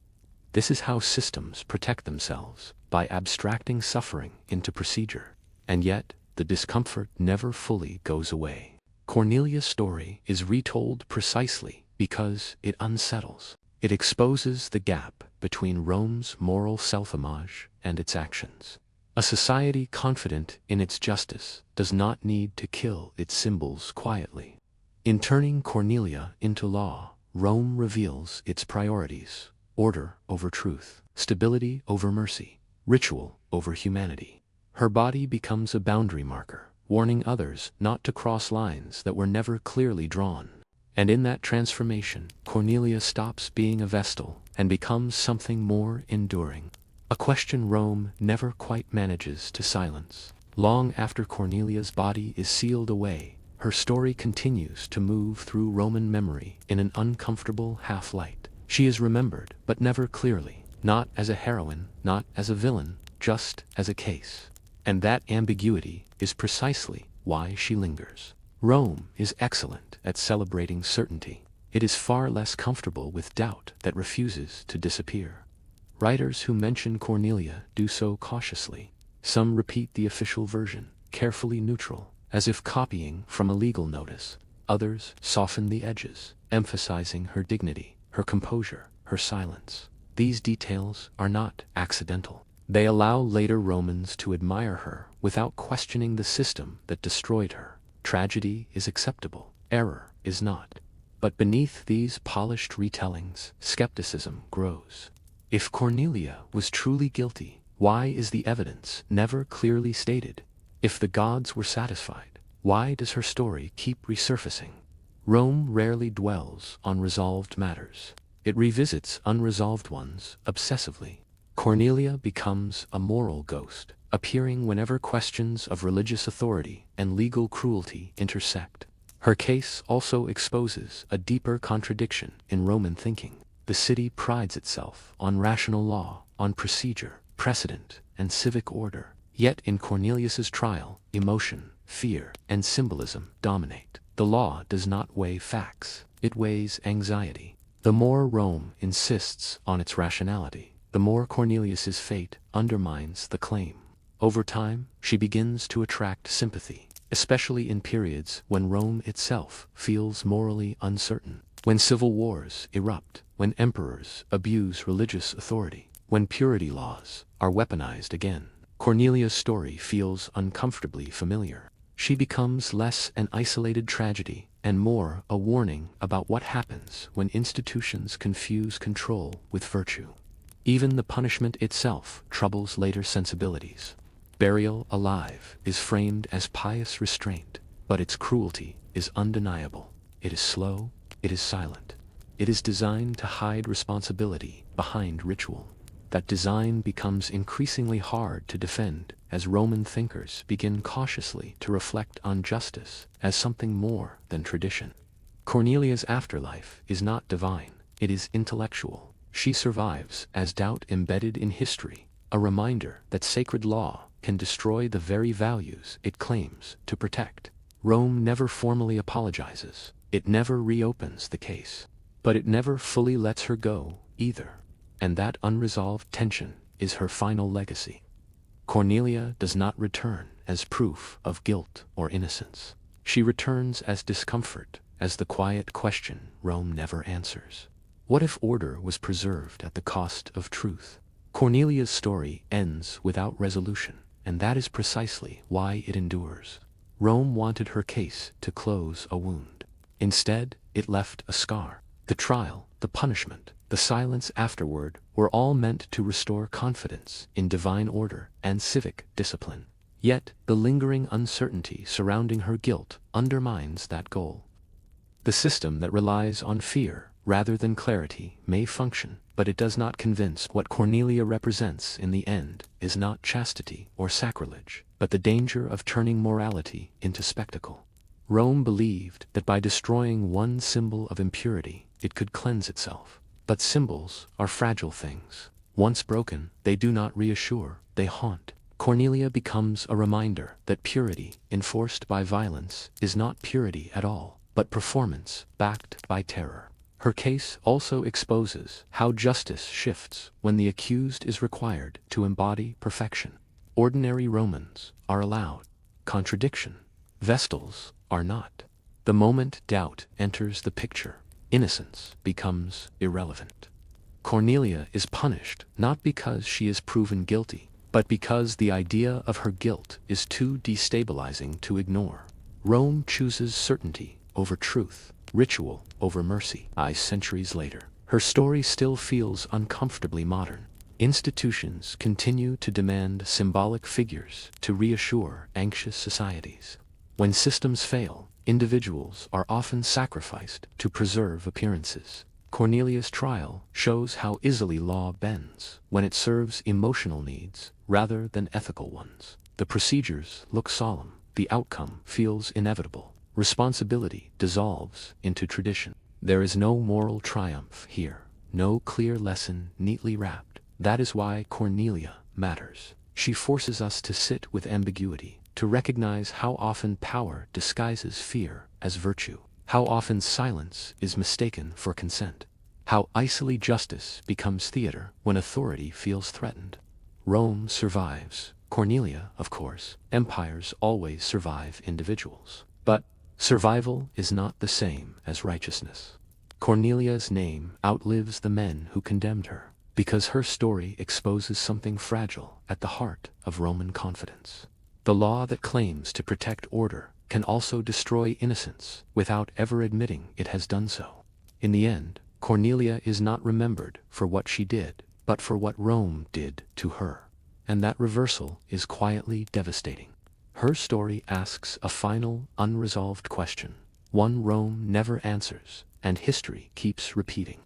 This is how systems protect themselves, by abstracting suffering into procedure. And yet, the discomfort never fully goes away. Cornelia's story is retold precisely because it unsettles. It exposes the gap between Rome's moral self-image and its actions. A society confident in its justice does not need to kill its symbols quietly. In turning Cornelia into law, Rome reveals its priorities: order over truth, stability over mercy, ritual over humanity. Her body becomes a boundary marker, warning others not to cross lines that were never clearly drawn. And in that transformation, Cornelia stops being a vestal and becomes something more enduring. A question Rome never quite manages to silence. Long after Cornelia's body is sealed away, her story continues to move through Roman memory in an uncomfortable half-light. She is remembered, but never clearly, not as a heroine, not as a villain, just as a case. And that ambiguity is precisely why she lingers. Rome is excellent at celebrating certainty. It is far less comfortable with doubt that refuses to disappear. Writers who mention Cornelia do so cautiously. Some repeat the official version, carefully neutral, as if copying from a legal notice. Others soften the edges, emphasizing her dignity, her composure, her silence. These details are not accidental. They allow later Romans to admire her without questioning the system that destroyed her. Tragedy is acceptable, error is not. But beneath these polished retellings, skepticism grows. If Cornelia was truly guilty, why is the evidence never clearly stated? If the gods were satisfied, why does her story keep resurfacing? Rome rarely dwells on resolved matters. It revisits unresolved ones obsessively. Cornelia becomes a moral ghost, appearing whenever questions of religious authority and legal cruelty intersect. Her case also exposes a deeper contradiction in Roman thinking. The city prides itself on rational law, on procedure, precedent, and civic order. Yet in Cornelius's trial, emotion, fear, and symbolism dominate. The law does not weigh facts, it weighs anxiety. The more Rome insists on its rationality, the more Cornelius's fate undermines the claim. Over time, she begins to attract sympathy, especially in periods when Rome itself feels morally uncertain. When civil wars erupt, when emperors abuse religious authority, when purity laws are weaponized again, Cornelia's story feels uncomfortably familiar. She becomes less an isolated tragedy and more a warning about what happens when institutions confuse control with virtue. Even the punishment itself troubles later sensibilities. Burial alive is framed as pious restraint, but its cruelty is undeniable. It is slow, it is silent. It is designed to hide responsibility behind ritual. That design becomes increasingly hard to defend as Roman thinkers begin cautiously to reflect on justice as something more than tradition. Cornelia's afterlife is not divine, it is intellectual. She survives as doubt embedded in history, a reminder that sacred law can destroy the very values it claims to protect. Rome never formally apologizes, it never reopens the case, but it never fully lets her go either. And that unresolved tension is her final legacy. Cornelia does not return as proof of guilt or innocence. She returns as discomfort, as the quiet question Rome never answers. What if order was preserved at the cost of truth? Cornelia's story ends without resolution, and that is precisely why it endures. Rome wanted her case to close a wound. Instead, it left a scar. The trial, the punishment, the silence afterward were all meant to restore confidence in divine order and civic discipline. Yet, the lingering uncertainty surrounding her guilt undermines that goal. The system that relies on fear rather than clarity may function, but it does not convince. What Cornelia represents in the end is not chastity or sacrilege, but the danger of turning morality into spectacle. Rome believed that by destroying one symbol of impurity, it could cleanse itself. But symbols are fragile things. Once broken, they do not reassure, they haunt. Cornelia becomes a reminder that purity, enforced by violence, is not purity at all, but performance backed by terror. Her case also exposes how justice shifts when the accused is required to embody perfection. Ordinary Romans are allowed contradiction. Vestals are not. The moment doubt enters the picture, innocence becomes irrelevant. Cornelia is punished not because she is proven guilty, but because the idea of her guilt is too destabilizing to ignore. Rome chooses certainty over truth, ritual over mercy. Centuries later, her story still feels uncomfortably modern. Institutions continue to demand symbolic figures to reassure anxious societies. When systems fail, individuals are often sacrificed to preserve appearances. Cornelia's trial shows how easily law bends when it serves emotional needs rather than ethical ones. The procedures look solemn, the outcome feels inevitable. Responsibility dissolves into tradition. There is no moral triumph here, no clear lesson neatly wrapped. That is why Cornelia matters. She forces us to sit with ambiguity, to recognize how often power disguises fear as virtue, how often silence is mistaken for consent, how icily justice becomes theater when authority feels threatened. Rome survives. Cornelia, of course. Empires always survive individuals. But survival is not the same as righteousness. Cornelia's name outlives the men who condemned her, because her story exposes something fragile at the heart of Roman confidence. The law that claims to protect order can also destroy innocence without ever admitting it has done so. In the end, Cornelia is not remembered for what she did, but for what Rome did to her. And that reversal is quietly devastating. Her story asks a final, unresolved question, one Rome never answers, and history keeps repeating.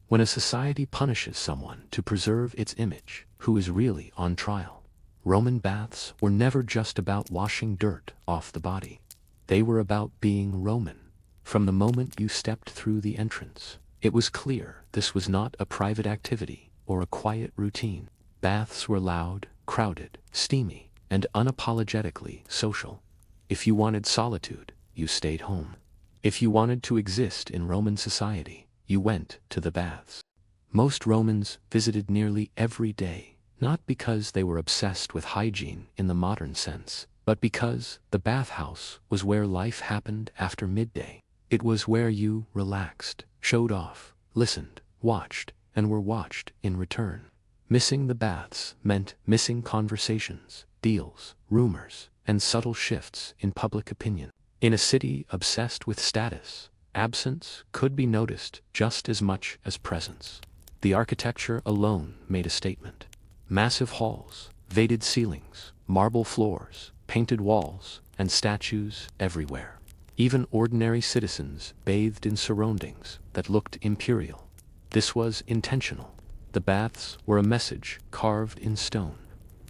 When a society punishes someone to preserve its image, who is really on trial? Roman baths were never just about washing dirt off the body. They were about being Roman. From the moment you stepped through the entrance, it was clear this was not a private activity or a quiet routine. Baths were loud, crowded, steamy, and unapologetically social. If you wanted solitude, you stayed home. If you wanted to exist in Roman society, you went to the baths. Most Romans visited nearly every day, not because they were obsessed with hygiene in the modern sense, but because the bathhouse was where life happened after midday. It was where you relaxed, showed off, listened, watched, and were watched in return. Missing the baths meant missing conversations, deals, rumors, and subtle shifts in public opinion. In a city obsessed with status, absence could be noticed just as much as presence. The architecture alone made a statement. Massive halls, vated ceilings, marble floors, painted walls, and statues everywhere. Even ordinary citizens bathed in surroundings that looked imperial. This was intentional. The baths were a message carved in stone.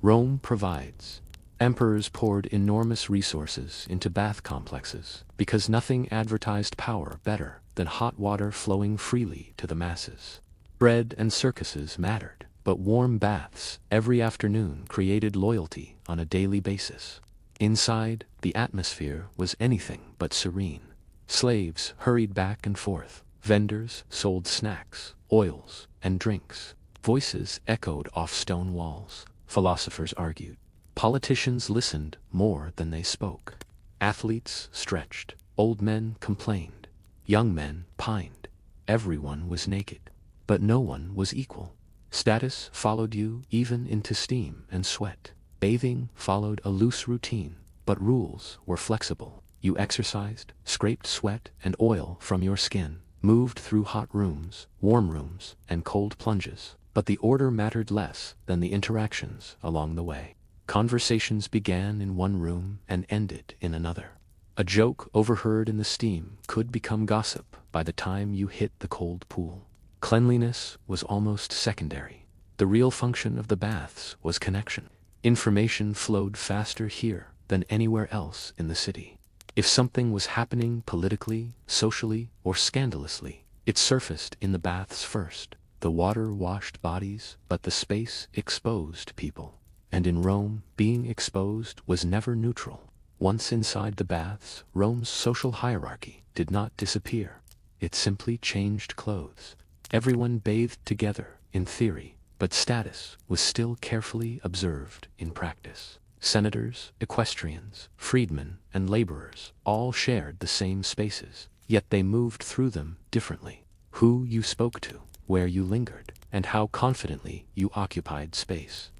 Rome provides. Emperors poured enormous resources into bath complexes because nothing advertised power better than hot water flowing freely to the masses. Bread and circuses mattered, but warm baths every afternoon created loyalty on a daily basis. Inside, the atmosphere was anything but serene. Slaves hurried back and forth. Vendors sold snacks, oils, and drinks. Voices echoed off stone walls. Philosophers argued. Politicians listened more than they spoke. Athletes stretched. Old men complained. Young men pined. Everyone was naked. But no one was equal. Status followed you even into steam and sweat. Bathing followed a loose routine, but rules were flexible. You exercised, scraped sweat and oil from your skin, moved through hot rooms, warm rooms, and cold plunges. But the order mattered less than the interactions along the way. Conversations began in one room and ended in another. A joke overheard in the steam could become gossip by the time you hit the cold pool. Cleanliness was almost secondary. The real function of the baths was connection. Information flowed faster here than anywhere else in the city. If something was happening politically, socially, or scandalously, it surfaced in the baths first. The water washed bodies, but the space exposed people. And in Rome, being exposed was never neutral. Once inside the baths, Rome's social hierarchy did not disappear. it simply changed clothes. Everyone bathed together, in theory, but status was still carefully observed in practice. Senators, equestrians, freedmen, and laborers all shared the same spaces, yet they moved through them differently. Who you spoke to, where you lingered, and how confidently you occupied space.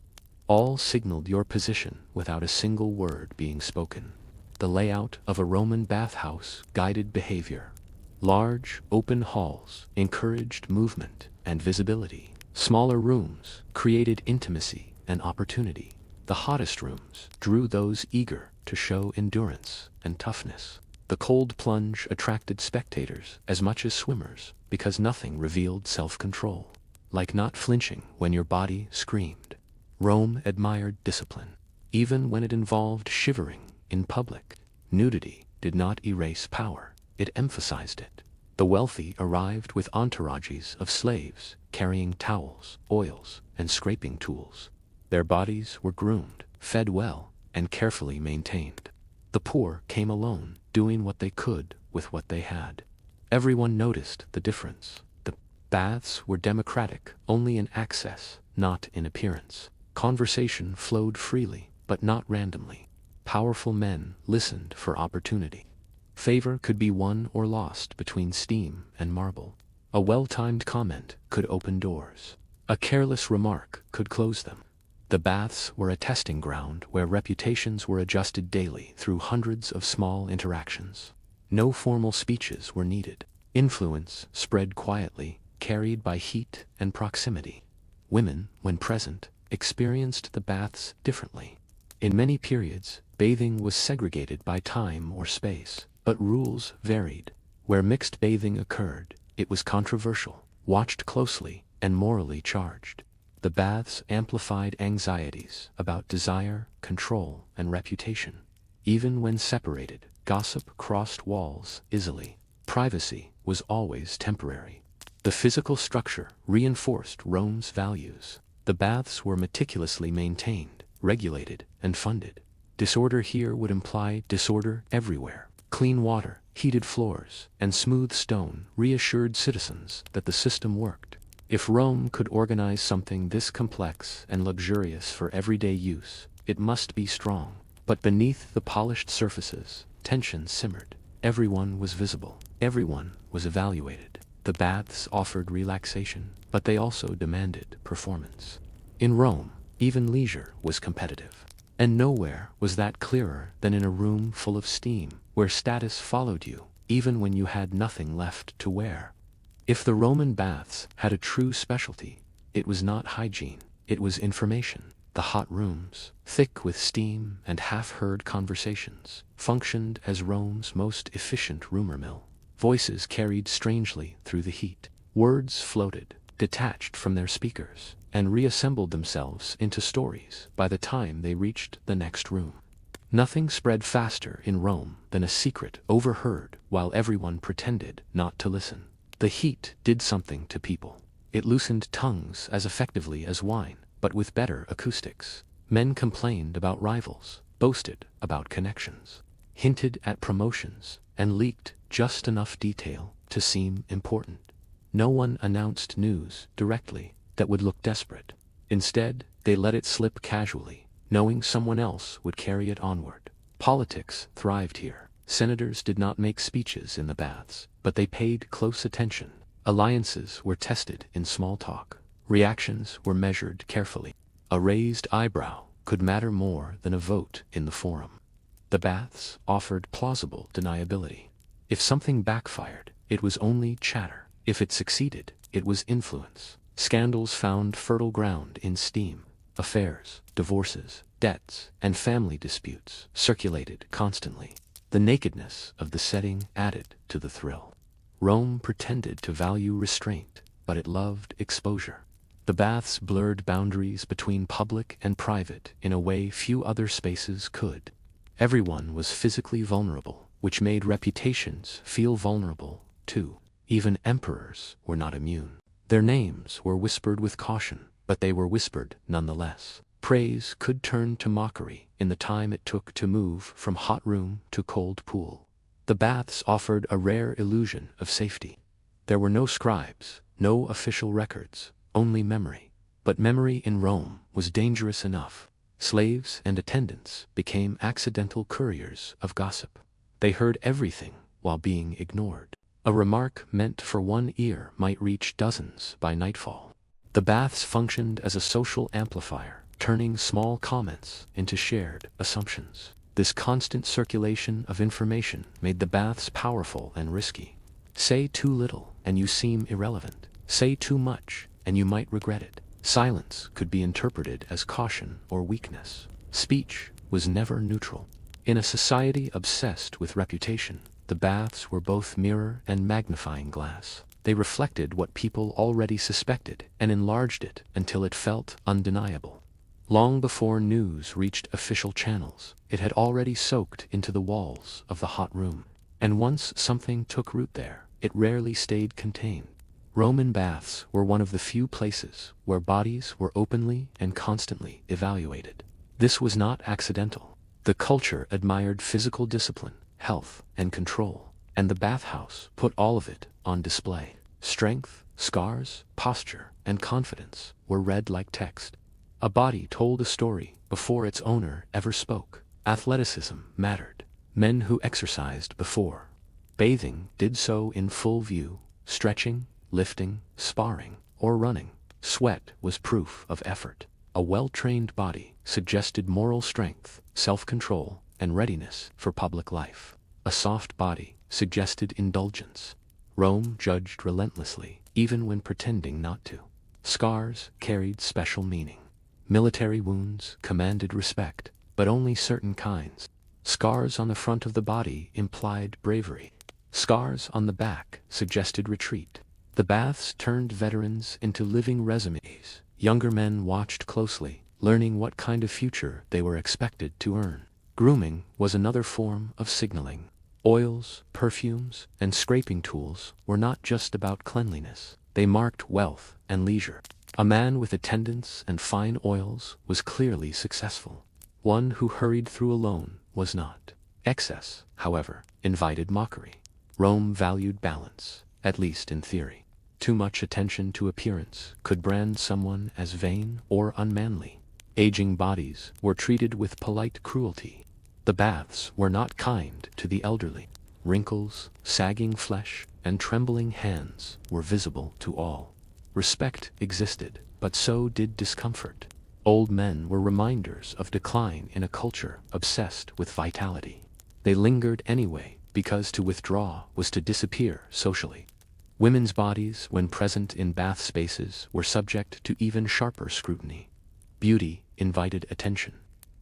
All signaled your position without a single word being spoken. The layout of a Roman bathhouse guided behavior. Large, open halls encouraged movement and visibility. Smaller rooms created intimacy and opportunity. The hottest rooms drew those eager to show endurance and toughness. The cold plunge attracted spectators as much as swimmers, because nothing revealed self-control, like not flinching when your body screamed. Rome admired discipline, even when it involved shivering in public. Nudity did not erase power, it emphasized it. The wealthy arrived with entourages of slaves, carrying towels, oils, and scraping tools. Their bodies were groomed, fed well, and carefully maintained. The poor came alone, doing what they could with what they had. Everyone noticed the difference. The baths were democratic only in access, not in appearance. Conversation flowed freely, but not randomly. Powerful men listened for opportunity. Favor could be won or lost between steam and marble. A well-timed comment could open doors. A careless remark could close them. The baths were a testing ground where reputations were adjusted daily through hundreds of small interactions. No formal speeches were needed. Influence spread quietly, carried by heat and proximity. Women, when present, experienced the baths differently. In many periods, bathing was segregated by time or space, but rules varied. Where mixed bathing occurred, it was controversial, watched closely, and morally charged. The baths amplified anxieties about desire, control, and reputation. Even when separated, gossip crossed walls easily. Privacy was always temporary. The physical structure reinforced Rome's values. The baths were meticulously maintained, regulated, and funded. Disorder here would imply disorder everywhere. Clean water, heated floors, and smooth stone reassured citizens that the system worked. If Rome could organize something this complex and luxurious for everyday use, it must be strong. But beneath the polished surfaces, tension simmered. Everyone was visible. Everyone was evaluated. The baths offered relaxation, but they also demanded performance. In Rome, even leisure was competitive. And nowhere was that clearer than in a room full of steam, where status followed you, even when you had nothing left to wear. If the Roman baths had a true specialty, it was not hygiene, it was information. The hot rooms, thick with steam and half-heard conversations, functioned as Rome's most efficient rumor mill. Voices carried strangely through the heat. Words floated, detached from their speakers, and reassembled themselves into stories by the time they reached the next room. Nothing spread faster in Rome than a secret overheard while everyone pretended not to listen. The heat did something to people. It loosened tongues as effectively as wine, but with better acoustics. Men complained about rivals, boasted about connections, hinted at promotions, and leaked just enough detail to seem important. No one announced news directly that would look desperate. Instead, they let it slip casually, knowing someone else would carry it onward. Politics thrived here. Senators did not make speeches in the baths, but they paid close attention. Alliances were tested in small talk. Reactions were measured carefully. A raised eyebrow could matter more than a vote in the forum. The baths offered plausible deniability. If something backfired, it was only chatter. If it succeeded, it was influence. Scandals found fertile ground in steam. Affairs, divorces, debts, and family disputes circulated constantly. The nakedness of the setting added to the thrill. Rome pretended to value restraint, but it loved exposure. The baths blurred boundaries between public and private in a way few other spaces could. Everyone was physically vulnerable, which made reputations feel vulnerable, too. Even emperors were not immune. Their names were whispered with caution, but they were whispered nonetheless. Praise could turn to mockery in the time it took to move from hot room to cold pool. The baths offered a rare illusion of safety. There were no scribes, no official records, only memory. But memory in Rome was dangerous enough. Slaves and attendants became accidental couriers of gossip. They heard everything while being ignored. A remark meant for one ear might reach dozens by nightfall. The baths functioned as a social amplifier, turning small comments into shared assumptions. This constant circulation of information made the baths powerful and risky. Say too little and you seem irrelevant. Say too much and you might regret it. Silence could be interpreted as caution or weakness. Speech was never neutral. In a society obsessed with reputation, the baths were both mirror and magnifying glass. They reflected what people already suspected and enlarged it until it felt undeniable. Long before news reached official channels, it had already soaked into the walls of the hot room. And once something took root there, it rarely stayed contained. Roman baths were one of the few places where bodies were openly and constantly evaluated. This was not accidental. The culture admired physical discipline, health, and control, and the bathhouse put all of it on display. Strength, scars, posture, and confidence were read like text. A body told a story before its owner ever spoke. Athleticism mattered. Men who exercised before bathing did so in full view, stretching, lifting, sparring, or running. Sweat was proof of effort. A well-trained body suggested moral strength, self-control, and readiness for public life. A soft body suggested indulgence. Rome judged relentlessly, even when pretending not to. Scars carried special meaning. Military wounds commanded respect, but only certain kinds. Scars on the front of the body implied bravery. Scars on the back suggested retreat. The baths turned veterans into living resumes. Younger men watched closely, learning what kind of future they were expected to earn. Grooming was another form of signaling. Oils, perfumes, and scraping tools were not just about cleanliness. They marked wealth and leisure. A man with attendants and fine oils was clearly successful. One who hurried through alone was not. Excess, however, invited mockery. Rome valued balance, at least in theory. Too much attention to appearance could brand someone as vain or unmanly. Aging bodies were treated with polite cruelty. The baths were not kind to the elderly. Wrinkles, sagging flesh, and trembling hands were visible to all. Respect existed, but so did discomfort. Old men were reminders of decline in a culture obsessed with vitality. They lingered anyway, because to withdraw was to disappear socially. Women's bodies, when present in bath spaces, were subject to even sharper scrutiny. Beauty invited attention.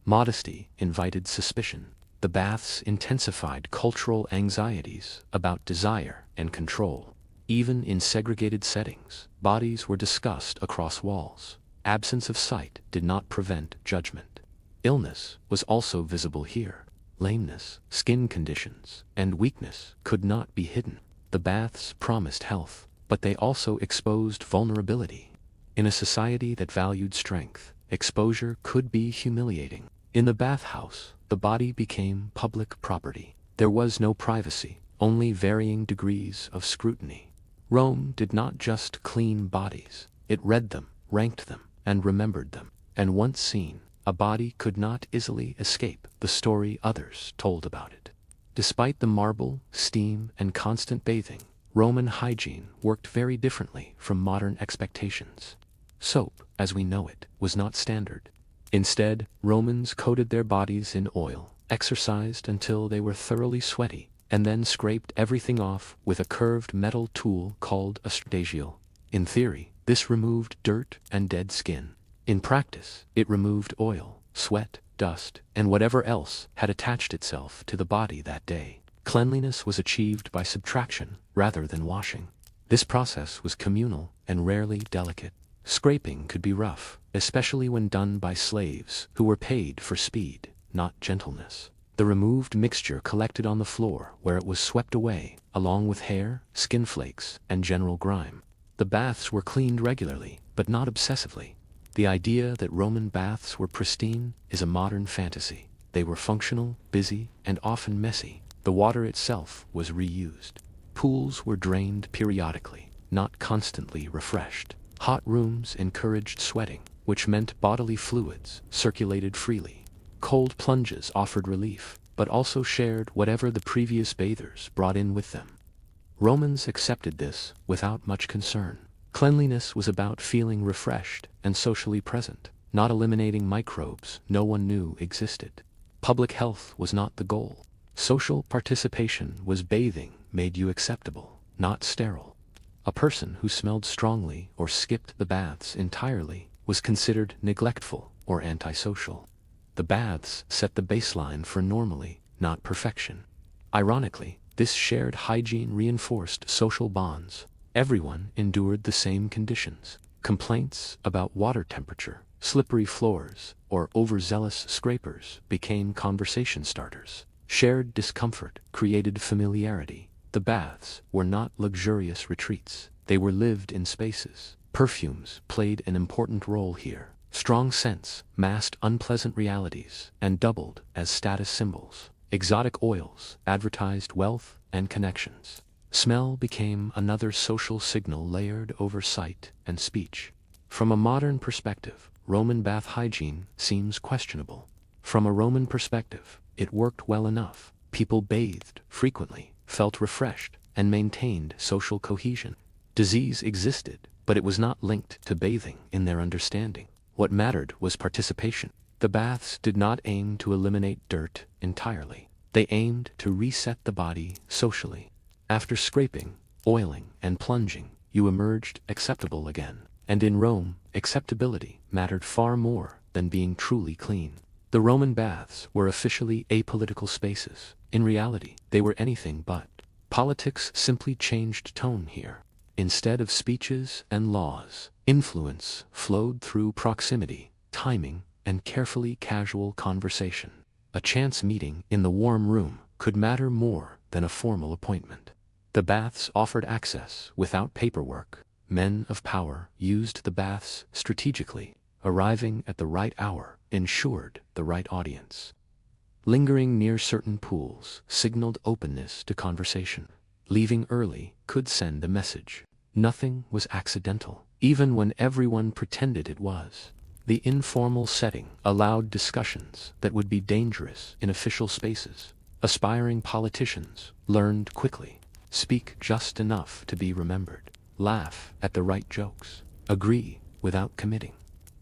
Modesty invited suspicion. The baths intensified cultural anxieties about desire and control. Even in segregated settings, bodies were discussed across walls. Absence of sight did not prevent judgment. Illness was also visible here. Lameness, skin conditions, and weakness could not be hidden. The baths promised health, but they also exposed vulnerability. In a society that valued strength, exposure could be humiliating. In the bathhouse, the body became public property. There was no privacy, only varying degrees of scrutiny. Rome did not just clean bodies, it read them, ranked them, and remembered them. And once seen, a body could not easily escape the story others told about it. Despite the marble, steam, and constant bathing, Roman hygiene worked very differently from modern expectations. Soap, as we know it, was not standard. Instead, Romans coated their bodies in oil, exercised until they were thoroughly sweaty, and then scraped everything off with a curved metal tool called a stradagio. In theory, this removed dirt and dead skin. In practice, it removed oil, sweat, dust, and whatever else had attached itself to the body that day. Cleanliness was achieved by subtraction rather than washing. This process was communal and rarely delicate. Scraping could be rough, especially when done by slaves who were paid for speed, not gentleness. The removed mixture collected on the floor where it was swept away, along with hair, skin flakes, and general grime. The baths were cleaned regularly, but not obsessively. The idea that Roman baths were pristine is a modern fantasy. They were functional, busy, and often messy. The water itself was reused. Pools were drained periodically, not constantly refreshed. Hot rooms encouraged sweating, which meant bodily fluids circulated freely. Cold plunges offered relief, but also shared whatever the previous bathers brought in with them. Romans accepted this without much concern. Cleanliness was about feeling refreshed and socially present, not eliminating microbes no one knew existed. Public health was not the goal. Social participation was bathing made you acceptable, not sterile. A person who smelled strongly or skipped the baths entirely was considered neglectful or antisocial. The baths set the baseline for normally, not perfection. Ironically, this shared hygiene reinforced social bonds. Everyone endured the same conditions. Complaints about water temperature, slippery floors, or overzealous scrapers became conversation starters. Shared discomfort created familiarity. The baths were not luxurious retreats. They were lived-in spaces. Perfumes played an important role here. Strong scents masked unpleasant realities and doubled as status symbols. Exotic oils advertised wealth and connections. Smell became another social signal layered over sight and speech. From a modern perspective, Roman bath hygiene seems questionable. From a Roman perspective, it worked well enough. People bathed frequently, felt refreshed, and maintained social cohesion. Disease existed, but it was not linked to bathing in their understanding. What mattered was participation. The baths did not aim to eliminate dirt entirely. They aimed to reset the body socially. After scraping, oiling, and plunging, you emerged acceptable again. And in Rome, acceptability mattered far more than being truly clean. The Roman baths were officially apolitical spaces. In reality, they were anything but. Politics simply changed tone here. Instead of speeches and laws, influence flowed through proximity, timing, and carefully casual conversation. A chance meeting in the warm room could matter more than a formal appointment. The baths offered access without paperwork. Men of power used the baths strategically. Arriving at the right hour ensured the right audience. Lingering near certain pools signaled openness to conversation. Leaving early could send a message. Nothing was accidental, even when everyone pretended it was. The informal setting allowed discussions that would be dangerous in official spaces. Aspiring politicians learned quickly. Speak just enough to be remembered. Laugh at the right jokes. Agree without committing.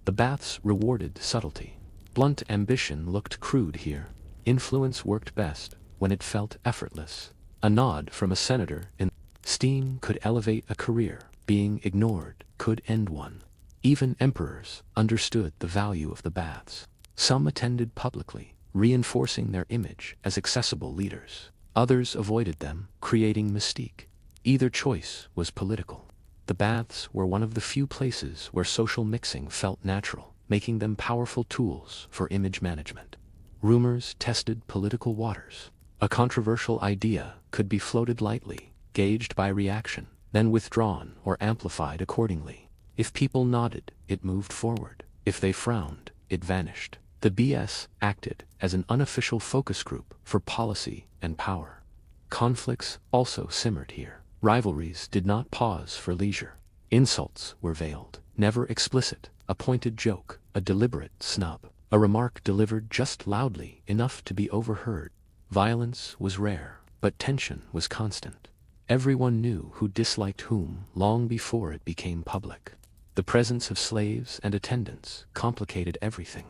The baths rewarded subtlety. Blunt ambition looked crude here. Influence worked best when it felt effortless. A nod from a senator in steam could elevate a career. Being ignored could end one. Even emperors understood the value of the baths. Some attended publicly, reinforcing their image as accessible leaders. Others avoided them, creating mystique. Either choice was political. The baths were one of the few places where social mixing felt natural, making them powerful tools for image management. Rumors tested political waters. A controversial idea could be floated lightly, gauged by reaction, then withdrawn or amplified accordingly. If people nodded, it moved forward. If they frowned, it vanished. The BS acted as an unofficial focus group for policy and power. Conflicts also simmered here. Rivalries did not pause for leisure. Insults were veiled, never explicit. A pointed joke, a deliberate snub, a remark delivered just loudly enough to be overheard. Violence was rare, but tension was constant. Everyone knew who disliked whom long before it became public. The presence of slaves and attendants complicated everything.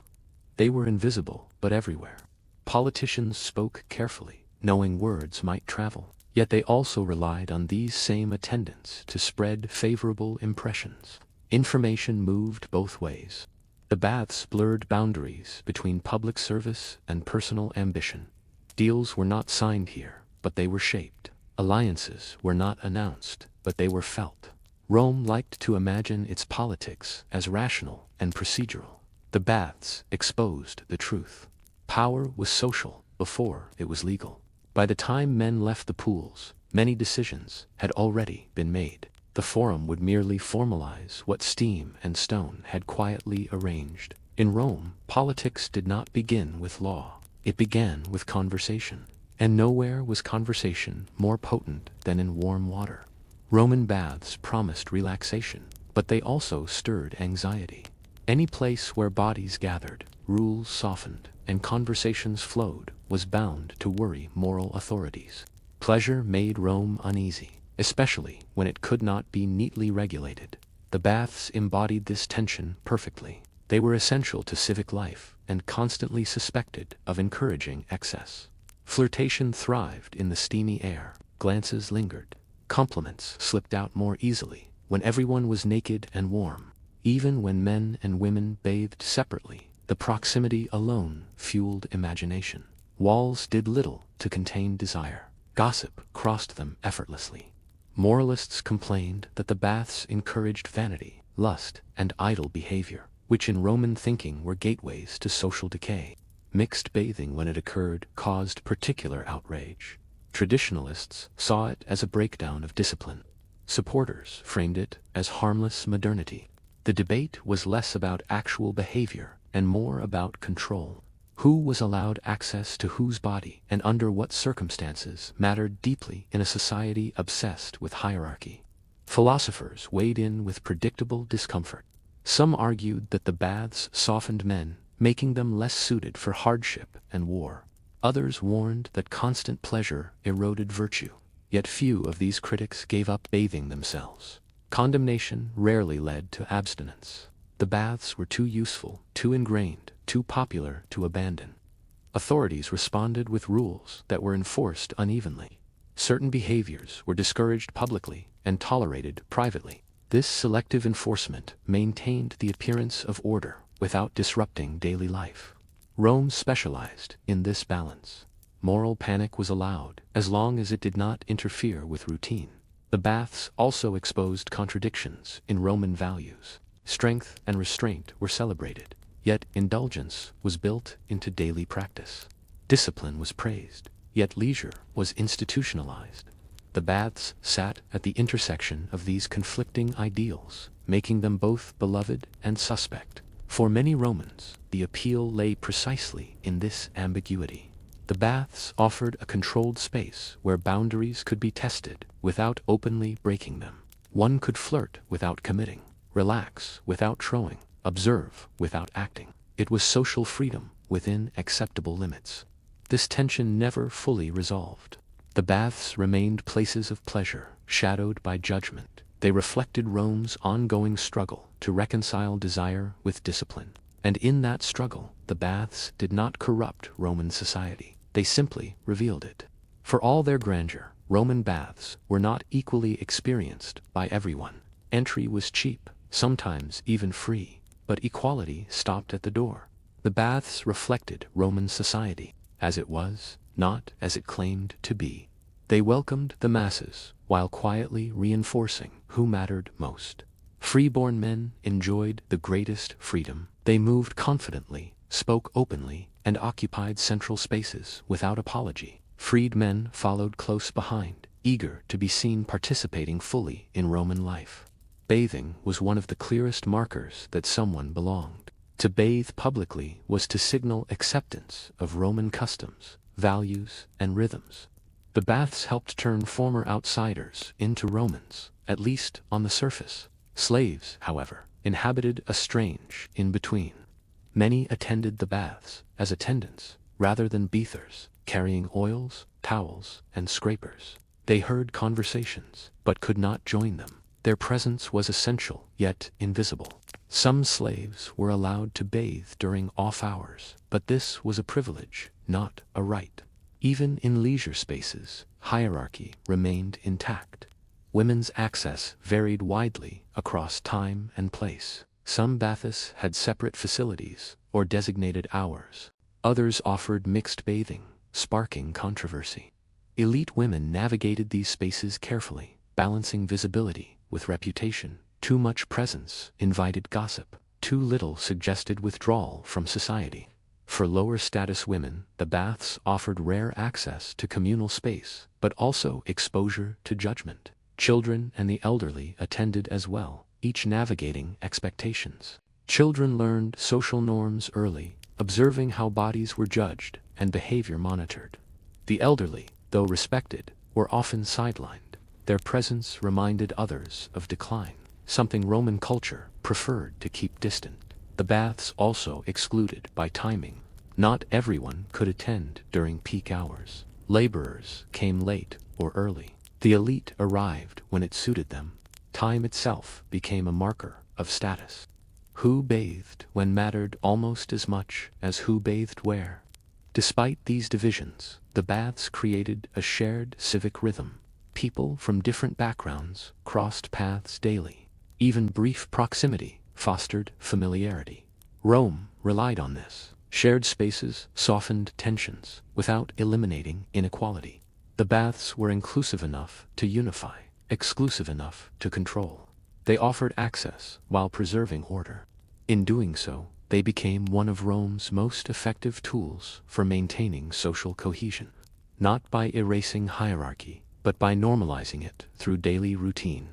They were invisible, but everywhere. Politicians spoke carefully, knowing words might travel. Yet they also relied on these same attendants to spread favorable impressions. Information moved both ways. The baths blurred boundaries between public service and personal ambition. Deals were not signed here, but they were shaped. Alliances were not announced, but they were felt. Rome liked to imagine its politics as rational and procedural. The baths exposed the truth. Power was social before it was legal. By the time men left the pools, many decisions had already been made. The forum would merely formalize what steam and stone had quietly arranged. In Rome, politics did not begin with law. It began with conversation. And nowhere was conversation more potent than in warm water. Roman baths promised relaxation, but they also stirred anxiety. Any place where bodies gathered, rules softened, and conversations flowed was bound to worry moral authorities. Pleasure made Rome uneasy, especially when it could not be neatly regulated. The baths embodied this tension perfectly. They were essential to civic life and constantly suspected of encouraging excess. Flirtation thrived in the steamy air, glances lingered, compliments slipped out more easily when everyone was naked and warm. Even when men and women bathed separately, the proximity alone fueled imagination. Walls did little to contain desire. Gossip crossed them effortlessly. Moralists complained that the baths encouraged vanity, lust, and idle behavior, which in Roman thinking were gateways to social decay. Mixed bathing, when it occurred, caused particular outrage. Traditionalists saw it as a breakdown of discipline. Supporters framed it as harmless modernity. The debate was less about actual behavior and more about control. Who was allowed access to whose body and under what circumstances mattered deeply in a society obsessed with hierarchy. Philosophers weighed in with predictable discomfort. Some argued that the baths softened men, making them less suited for hardship and war. Others warned that constant pleasure eroded virtue. Yet few of these critics gave up bathing themselves. Condemnation rarely led to abstinence. The baths were too useful, too ingrained, too popular to abandon. Authorities responded with rules that were enforced unevenly. Certain behaviors were discouraged publicly and tolerated privately. This selective enforcement maintained the appearance of order without disrupting daily life. Rome specialized in this balance. Moral panic was allowed as long as it did not interfere with routine. The baths also exposed contradictions in Roman values. Strength and restraint were celebrated, yet indulgence was built into daily practice. Discipline was praised, yet leisure was institutionalized. The baths sat at the intersection of these conflicting ideals, making them both beloved and suspect. For many Romans, the appeal lay precisely in this ambiguity. The baths offered a controlled space where boundaries could be tested without openly breaking them. One could flirt without committing, relax without showing, observe without acting. It was social freedom within acceptable limits. This tension never fully resolved. The baths remained places of pleasure, shadowed by judgment. They reflected Rome's ongoing struggle to reconcile desire with discipline. And in that struggle, the baths did not corrupt Roman society. They simply revealed it. For all their grandeur, Roman baths were not equally experienced by everyone. Entry was cheap, sometimes even free, but equality stopped at the door. The baths reflected Roman society as it was, not as it claimed to be. They welcomed the masses while quietly reinforcing who mattered most. Freeborn men enjoyed the greatest freedom. They moved confidently, spoke openly, and occupied central spaces without apology. Freed men followed close behind, eager to be seen participating fully in Roman life. Bathing was one of the clearest markers that someone belonged. To bathe publicly was to signal acceptance of Roman customs, values, and rhythms. The baths helped turn former outsiders into Romans, at least on the surface. Slaves, however, inhabited a strange in-between. Many attended the baths as attendants, rather than bathers, carrying oils, towels, and scrapers. They heard conversations, but could not join them. Their presence was essential, yet invisible. Some slaves were allowed to bathe during off hours, but this was a privilege, not a right. Even in leisure spaces, hierarchy remained intact. Women's access varied widely across time and place. Some baths had separate facilities or designated hours. Others offered mixed bathing, sparking controversy. Elite women navigated these spaces carefully, balancing visibility with reputation. Too much presence invited gossip. Too little suggested withdrawal from society. For lower status women, the baths offered rare access to communal space, but also exposure to judgment. Children and the elderly attended as well, each navigating expectations. Children learned social norms early, observing how bodies were judged and behavior monitored. The elderly, though respected, were often sidelined. Their presence reminded others of decline, something Roman culture preferred to keep distant. The baths also excluded by timing. Not everyone could attend during peak hours. Laborers came late or early. The elite arrived when it suited them. Time itself became a marker of status. Who bathed when mattered almost as much as who bathed where. Despite these divisions, the baths created a shared civic rhythm. People from different backgrounds crossed paths daily. Even brief proximity fostered familiarity. Rome relied on this. Shared spaces softened tensions without eliminating inequality. The baths were inclusive enough to unify, exclusive enough to control. They offered access while preserving order. In doing so, they became one of Rome's most effective tools for maintaining social cohesion. Not by erasing hierarchy, but by normalizing it through daily routine.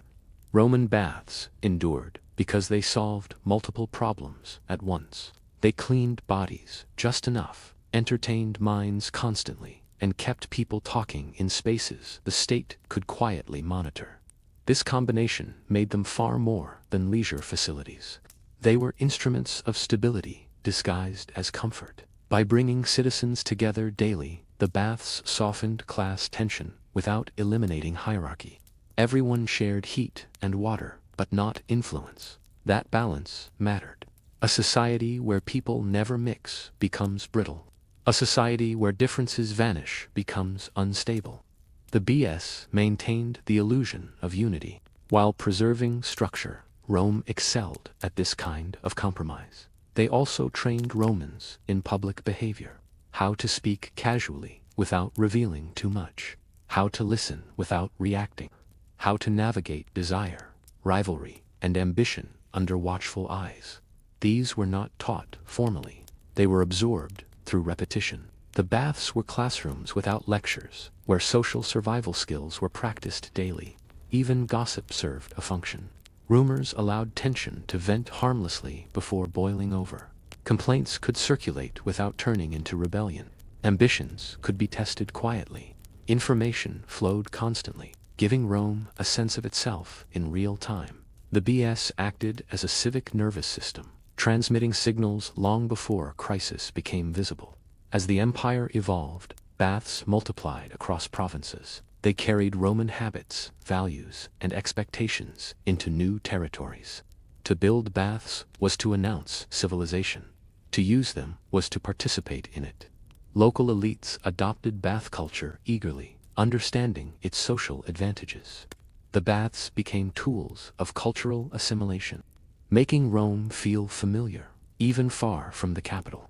Roman baths endured because they solved multiple problems at once. They cleaned bodies just enough, entertained minds constantly, and kept people talking in spaces the state could quietly monitor. This combination made them far more than leisure facilities. They were instruments of stability disguised as comfort. By bringing citizens together daily, the baths softened class tension without eliminating hierarchy. Everyone shared heat and water, but not influence. That balance mattered. A society where people never mix becomes brittle. A society where differences vanish becomes unstable. The BS maintained the illusion of unity. While preserving structure, Rome excelled at this kind of compromise. They also trained Romans in public behavior. How to speak casually without revealing too much. How to listen without reacting. How to navigate desire, rivalry, and ambition under watchful eyes. These were not taught formally. They were absorbed through repetition. The baths were classrooms without lectures, where social survival skills were practiced daily. Even gossip served a function. Rumors allowed tension to vent harmlessly before boiling over. Complaints could circulate without turning into rebellion. Ambitions could be tested quietly. Information flowed constantly, giving Rome a sense of itself in real time. The BS acted as a civic nervous system, transmitting signals long before crisis became visible. As the empire evolved, baths multiplied across provinces. They carried Roman habits, values, and expectations into new territories. To build baths was to announce civilization. To use them was to participate in it. Local elites adopted bath culture eagerly, understanding its social advantages. The baths became tools of cultural assimilation, making Rome feel familiar, even far from the capital.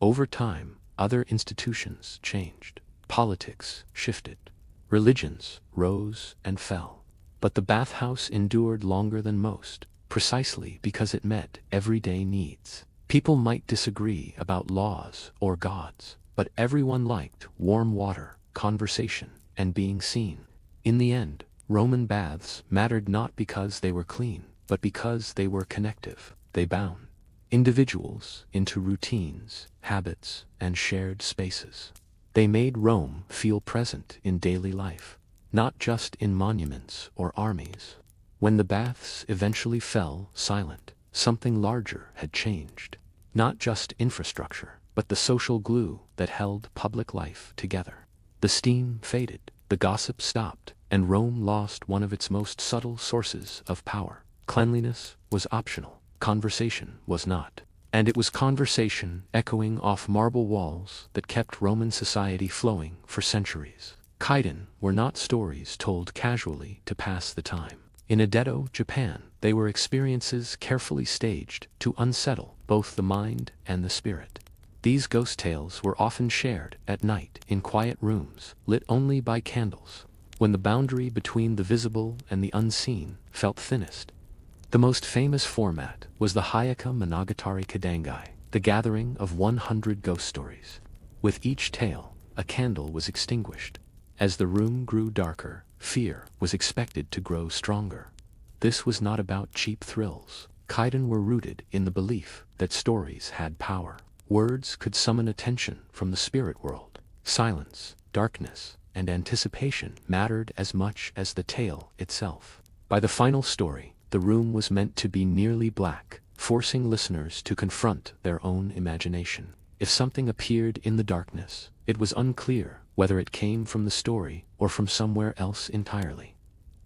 Over time, other institutions changed. Politics shifted. Religions rose and fell. But the bathhouse endured longer than most, precisely because it met everyday needs. People might disagree about laws or gods, but everyone liked warm water, conversation, and being seen. In the end, Roman baths mattered not because they were clean, but because they were connective. They bound individuals into routines, habits, and shared spaces. They made Rome feel present in daily life, not just in monuments or armies. When the baths eventually fell silent, something larger had changed. Not just infrastructure, but the social glue that held public life together. The steam faded, the gossip stopped, and Rome lost one of its most subtle sources of power. Cleanliness was optional, conversation was not. And it was conversation echoing off marble walls that kept Roman society flowing for centuries. Kaiden were not stories told casually to pass the time. In Edo, Japan, they were experiences carefully staged to unsettle both the mind and the spirit. These ghost tales were often shared at night in quiet rooms, lit only by candles, when the boundary between the visible and the unseen felt thinnest. The most famous format was the Hayaka Monogatari Kadangai, the gathering of 100 ghost stories. With each tale, a candle was extinguished. As the room grew darker, fear was expected to grow stronger. This was not about cheap thrills. Kaiden were rooted in the belief that stories had power. Words could summon attention from the spirit world. Silence darkness, and anticipation mattered as much as the tale itself. By the final story, the room was meant to be nearly black, forcing listeners to confront their own imagination. If something appeared in the darkness, it was unclear whether it came from the story or from somewhere else entirely.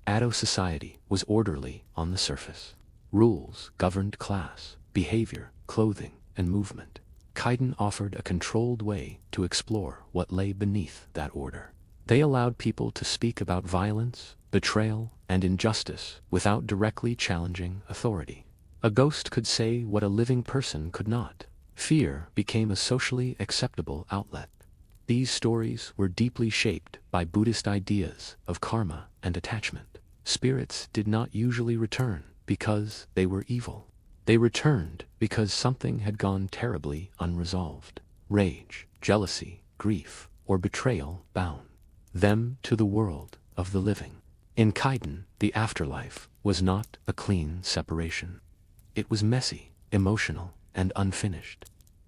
Addo society was orderly on the surface. Rules governed class, behavior, clothing, and movement. Kaiden offered a controlled way to explore what lay beneath that order. They allowed people to speak about violence, betrayal, and injustice without directly challenging authority. A ghost could say what a living person could not. Fear became a socially acceptable outlet. These stories were deeply shaped by Buddhist ideas of karma and attachment. Spirits did not usually return because they were evil. They returned because something had gone terribly unresolved. Rage, jealousy, grief, or betrayal bound them to the world of the living. In Kaiden, the afterlife was not a clean separation. It was messy, emotional, and unfinished.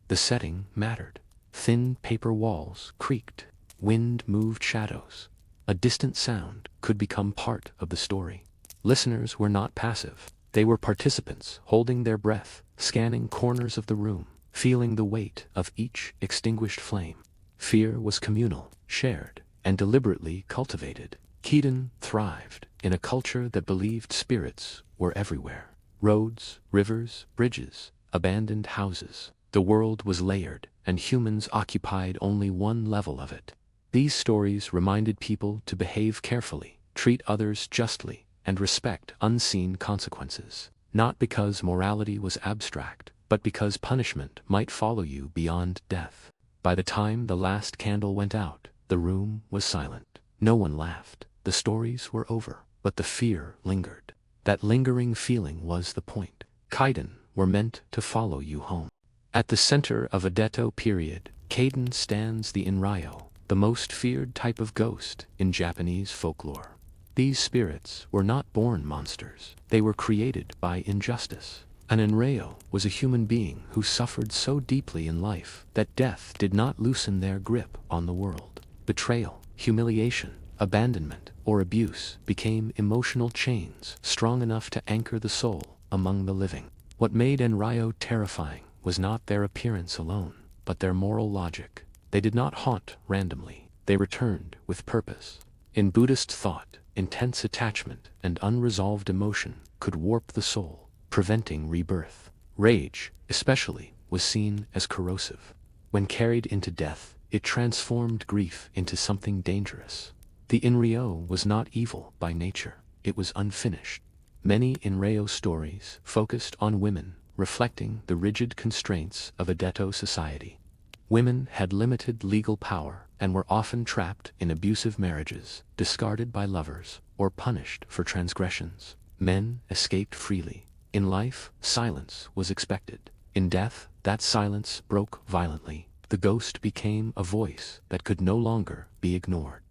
The setting mattered. Thin paper walls creaked, wind moved shadows. A distant sound could become part of the story. Listeners were not passive. They were participants, holding their breath, scanning corners of the room, feeling the weight of each extinguished flame. Fear was communal, shared, and deliberately cultivated. Kaiden thrived in a culture that believed spirits were everywhere. Roads, rivers, bridges, abandoned houses. The world was layered, and humans occupied only one level of it. These stories reminded people to behave carefully, treat others justly, and respect unseen consequences. Not because morality was abstract, but because punishment might follow you beyond death. By the time the last candle went out, the room was silent. No one laughed. The stories were over, but the fear lingered. That lingering feeling was the point. Kaiden were meant to follow you home. At the center of Edo period, Kaiden stands the Inryo, the most feared type of ghost in Japanese folklore. These spirits were not born monsters. They were created by injustice. An Inryo was a human being who suffered so deeply in life that death did not loosen their grip on the world. Betrayal, humiliation, abandonment, or abuse became emotional chains strong enough to anchor the soul among the living. What made Enryo terrifying was not their appearance alone, but their moral logic. They did not haunt randomly. They returned with purpose. In Buddhist thought, intense attachment and unresolved emotion could warp the soul, preventing rebirth. Rage, especially, was seen as corrosive. When carried into death, it transformed grief into something dangerous. The Inryo was not evil by nature. It was unfinished. Many Inryo stories focused on women, reflecting the rigid constraints of Edo society. Women had limited legal power and were often trapped in abusive marriages, discarded by lovers, or punished for transgressions. Men escaped freely. In life, silence was expected. In death, that silence broke violently. The ghost became a voice that could no longer be ignored.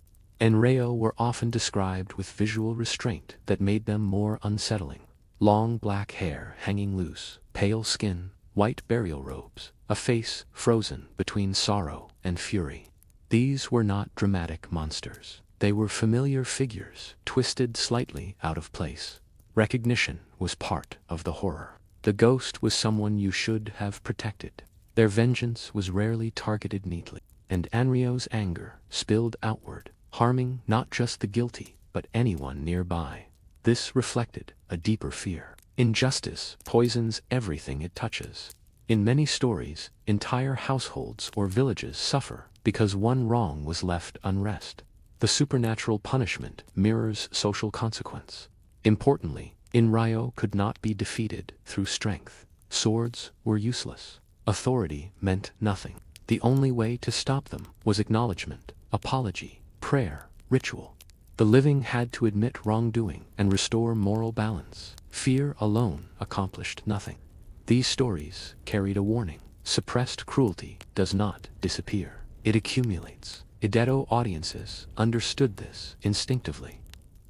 Enryo were often described with visual restraint that made them more unsettling. Long black hair hanging loose, pale skin, white burial robes, a face frozen between sorrow and fury. These were not dramatic monsters. They were familiar figures, twisted slightly out of place. Recognition was part of the horror. The ghost was someone you should have protected. Their vengeance was rarely targeted neatly, and Enryo's anger spilled outward, harming not just the guilty, but anyone nearby. This reflected a deeper fear. Injustice poisons everything it touches. In many stories, entire households or villages suffer because one wrong was left unrest. The supernatural punishment mirrors social consequence. Importantly, Inryo could not be defeated through strength. Swords were useless. Authority meant nothing. The only way to stop them was acknowledgement, apology, prayer, ritual. The living had to admit wrongdoing and restore moral balance. Fear alone accomplished nothing. These stories carried a warning. Suppressed cruelty does not disappear. It accumulates. Edo audiences understood this instinctively.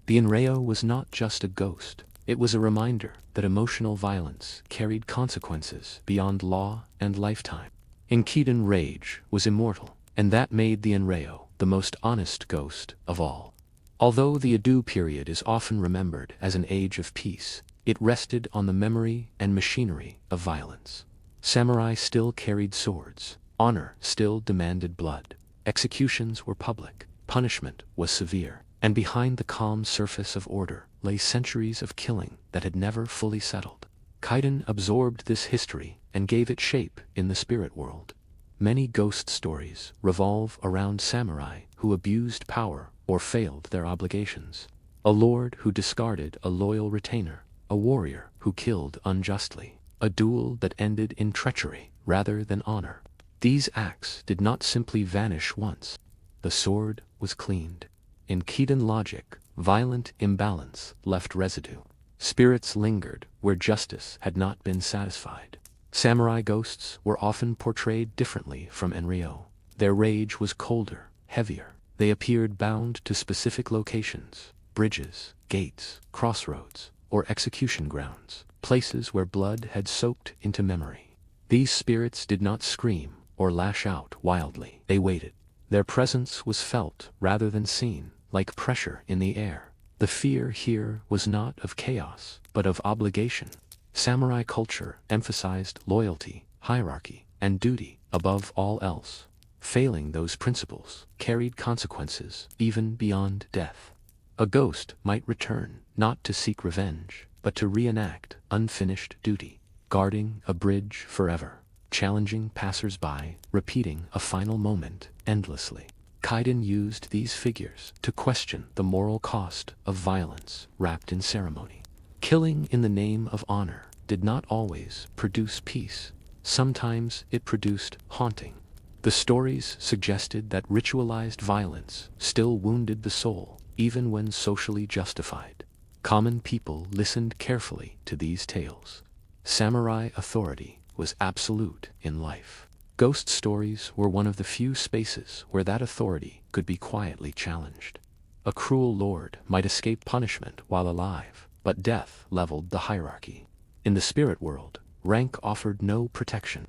The Inryo was not just a ghost. It was a reminder that emotional violence carried consequences beyond law and lifetime. In Kaiden, rage was immortal, and that made the Inryo the the most honest ghost of all. Although the Edo period is often remembered as an age of peace, it rested on the memory and machinery of violence. Samurai still carried swords, honor still demanded blood, executions were public, punishment was severe, and behind the calm surface of order lay centuries of killing that had never fully settled. Kaiden absorbed this history and gave it shape in the spirit world. Many ghost stories revolve around samurai who abused power or failed their obligations. A lord who discarded a loyal retainer, a warrior who killed unjustly, a duel that ended in treachery rather than honor. These acts did not simply vanish once. The sword was cleaned. In Kaiden logic, violent imbalance left residue. Spirits lingered where justice had not been satisfied. Samurai ghosts were often portrayed differently from Enryo. Their rage was colder, heavier. They appeared bound to specific locations, bridges, gates, crossroads, or execution grounds, places where blood had soaked into memory. These spirits did not scream or lash out wildly. They waited. Their presence was felt rather than seen, like pressure in the air. The fear here was not of chaos, but of obligation. Samurai culture emphasized loyalty, hierarchy, and duty above all else. Failing those principles carried consequences even beyond death. A ghost might return, not to seek revenge, but to reenact unfinished duty, guarding a bridge forever, challenging passers-by, repeating a final moment endlessly. Kaiden used these figures to question the moral cost of violence wrapped in ceremony. Killing in the name of honor did not always produce peace. Sometimes it produced haunting. The stories suggested that ritualized violence still wounded the soul, even when socially justified. Common people listened carefully to these tales. Samurai authority was absolute in life. Ghost stories were one of the few spaces where that authority could be quietly challenged. A cruel lord might escape punishment while alive, but death leveled the hierarchy. In the spirit world, rank offered no protection.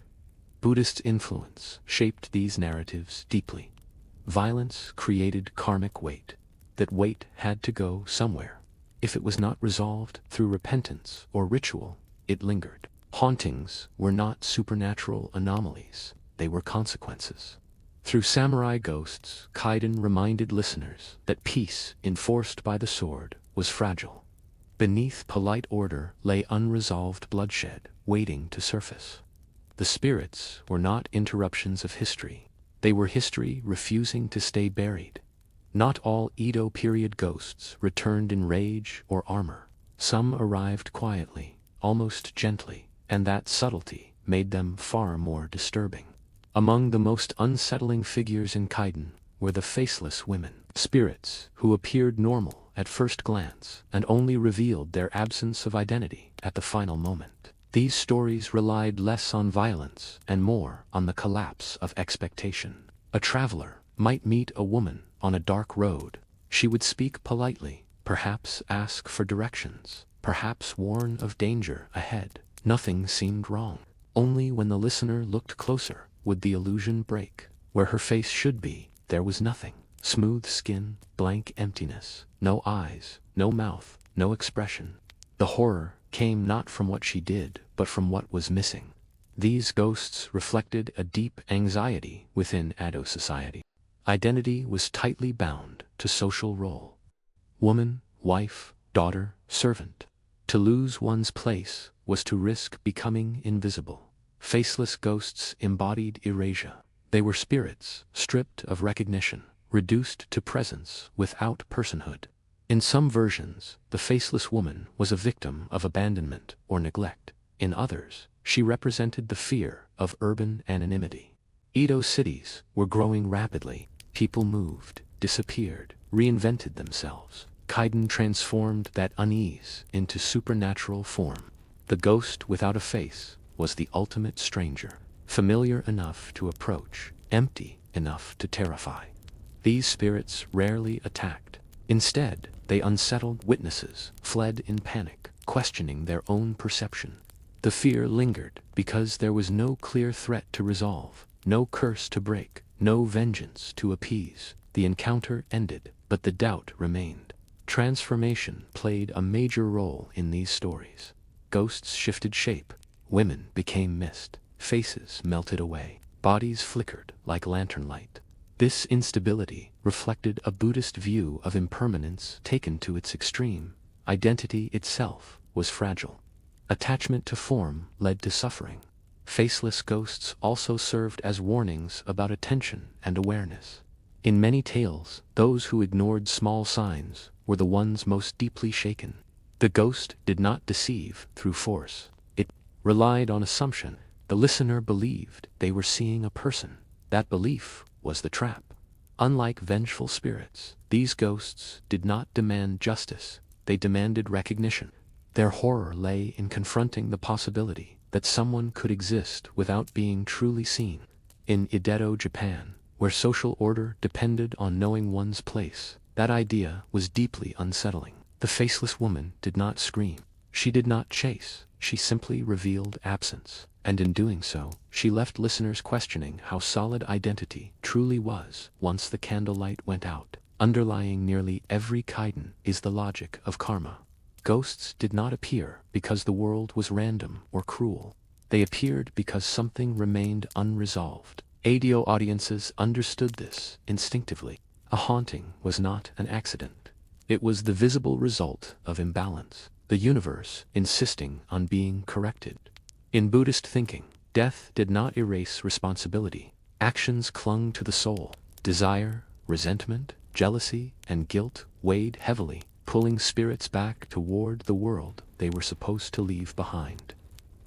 Buddhist influence shaped these narratives deeply. Violence created karmic weight. That weight had to go somewhere. If it was not resolved through repentance or ritual, it lingered. Hauntings were not supernatural anomalies, they were consequences. Through samurai ghosts, Kaiden reminded listeners that peace enforced by the sword was fragile. Beneath polite order lay unresolved bloodshed, waiting to surface. The spirits were not interruptions of history, they were history refusing to stay buried. Not all Edo period ghosts returned in rage or armor. Some arrived quietly, almost gently, and that subtlety made them far more disturbing. Among the most unsettling figures in Kaiden were the faceless women, spirits who appeared normal at first glance and only revealed their absence of identity at the final moment. These stories relied less on violence and more on the collapse of expectation. A traveler might meet a woman on a dark road. She would speak politely, perhaps ask for directions, perhaps warn of danger ahead. Nothing seemed wrong. Only when the listener looked closer would the illusion break. Where her face should be, there was nothing. Smooth skin, blank emptiness, no eyes, no mouth, no expression. The horror came not from what she did, but from what was missing. These ghosts reflected a deep anxiety within Edo society. Identity was tightly bound to social role. Woman, wife, daughter, servant. To lose one's place was to risk becoming invisible. Faceless ghosts embodied erasure. They were spirits, stripped of recognition, reduced to presence without personhood. In some versions, the faceless woman was a victim of abandonment or neglect. In others, she represented the fear of urban anonymity. Edo cities were growing rapidly. People moved, disappeared, reinvented themselves. Kaiden transformed that unease into supernatural form. The ghost without a face was the ultimate stranger, familiar enough to approach, empty enough to terrify. These spirits rarely attacked. Instead, they unsettled witnesses, fled in panic, questioning their own perception. The fear lingered because there was no clear threat to resolve, no curse to break, no vengeance to appease. The encounter ended, but the doubt remained. Transformation played a major role in these stories. Ghosts shifted shape, women became mist, faces melted away, bodies flickered like lantern light. This instability reflected a Buddhist view of impermanence taken to its extreme. Identity itself was fragile. Attachment to form led to suffering. Faceless ghosts also served as warnings about attention and awareness. In many tales, those who ignored small signs were the ones most deeply shaken. The ghost did not deceive through force. It relied on assumption. The listener believed they were seeing a person. That belief was the trap. Unlike vengeful spirits, these ghosts did not demand justice. They demanded recognition. Their horror lay in confronting the possibility that someone could exist without being truly seen. In Edo, Japan, where social order depended on knowing one's place, that idea was deeply unsettling. The faceless woman did not scream. She did not chase. She simply revealed absence. And in doing so, she left listeners questioning how solid identity truly was once the candlelight went out. Underlying nearly every kaiden is the logic of karma. Ghosts did not appear because the world was random or cruel. They appeared because something remained unresolved. ADO audiences understood this instinctively. A haunting was not an accident. It was the visible result of imbalance, the universe insisting on being corrected. In Buddhist thinking, death did not erase responsibility. Actions clung to the soul. Desire, resentment, jealousy, and guilt weighed heavily, pulling spirits back toward the world they were supposed to leave behind.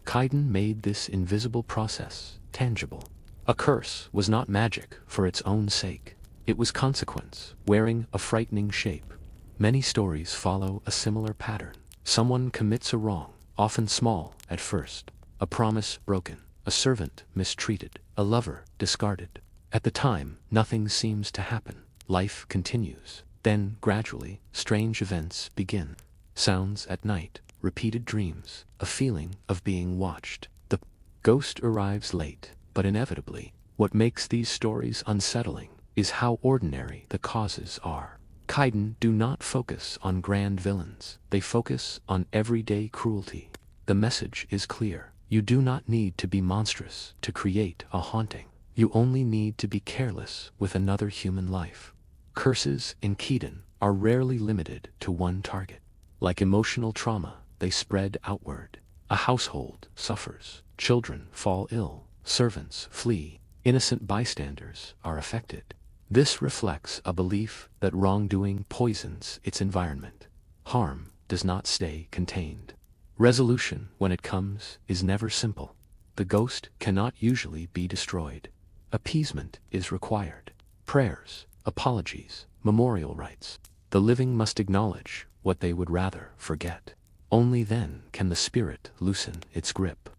Kaiden made this invisible process tangible. A curse was not magic for its own sake. It was consequence, wearing a frightening shape. Many stories follow a similar pattern. Someone commits a wrong, often small at first. A promise broken, a servant mistreated, a lover discarded. At the time, nothing seems to happen. Life continues. Then, gradually, strange events begin. Sounds at night, repeated dreams, a feeling of being watched. The ghost arrives late, but inevitably. What makes these stories unsettling is how ordinary the causes are. Kaiden do not focus on grand villains. They focus on everyday cruelty. The message is clear. You do not need to be monstrous to create a haunting. You only need to be careless with another human life. Curses in Kaiden are rarely limited to one target. Like emotional trauma, they spread outward. A household suffers. Children fall ill. Servants flee. Innocent bystanders are affected. This reflects a belief that wrongdoing poisons its environment. Harm does not stay contained. Resolution, when it comes, is never simple. The ghost cannot usually be destroyed. Appeasement is required. Prayers, apologies, memorial rites. The living must acknowledge what they would rather forget. Only then can the spirit loosen its grip.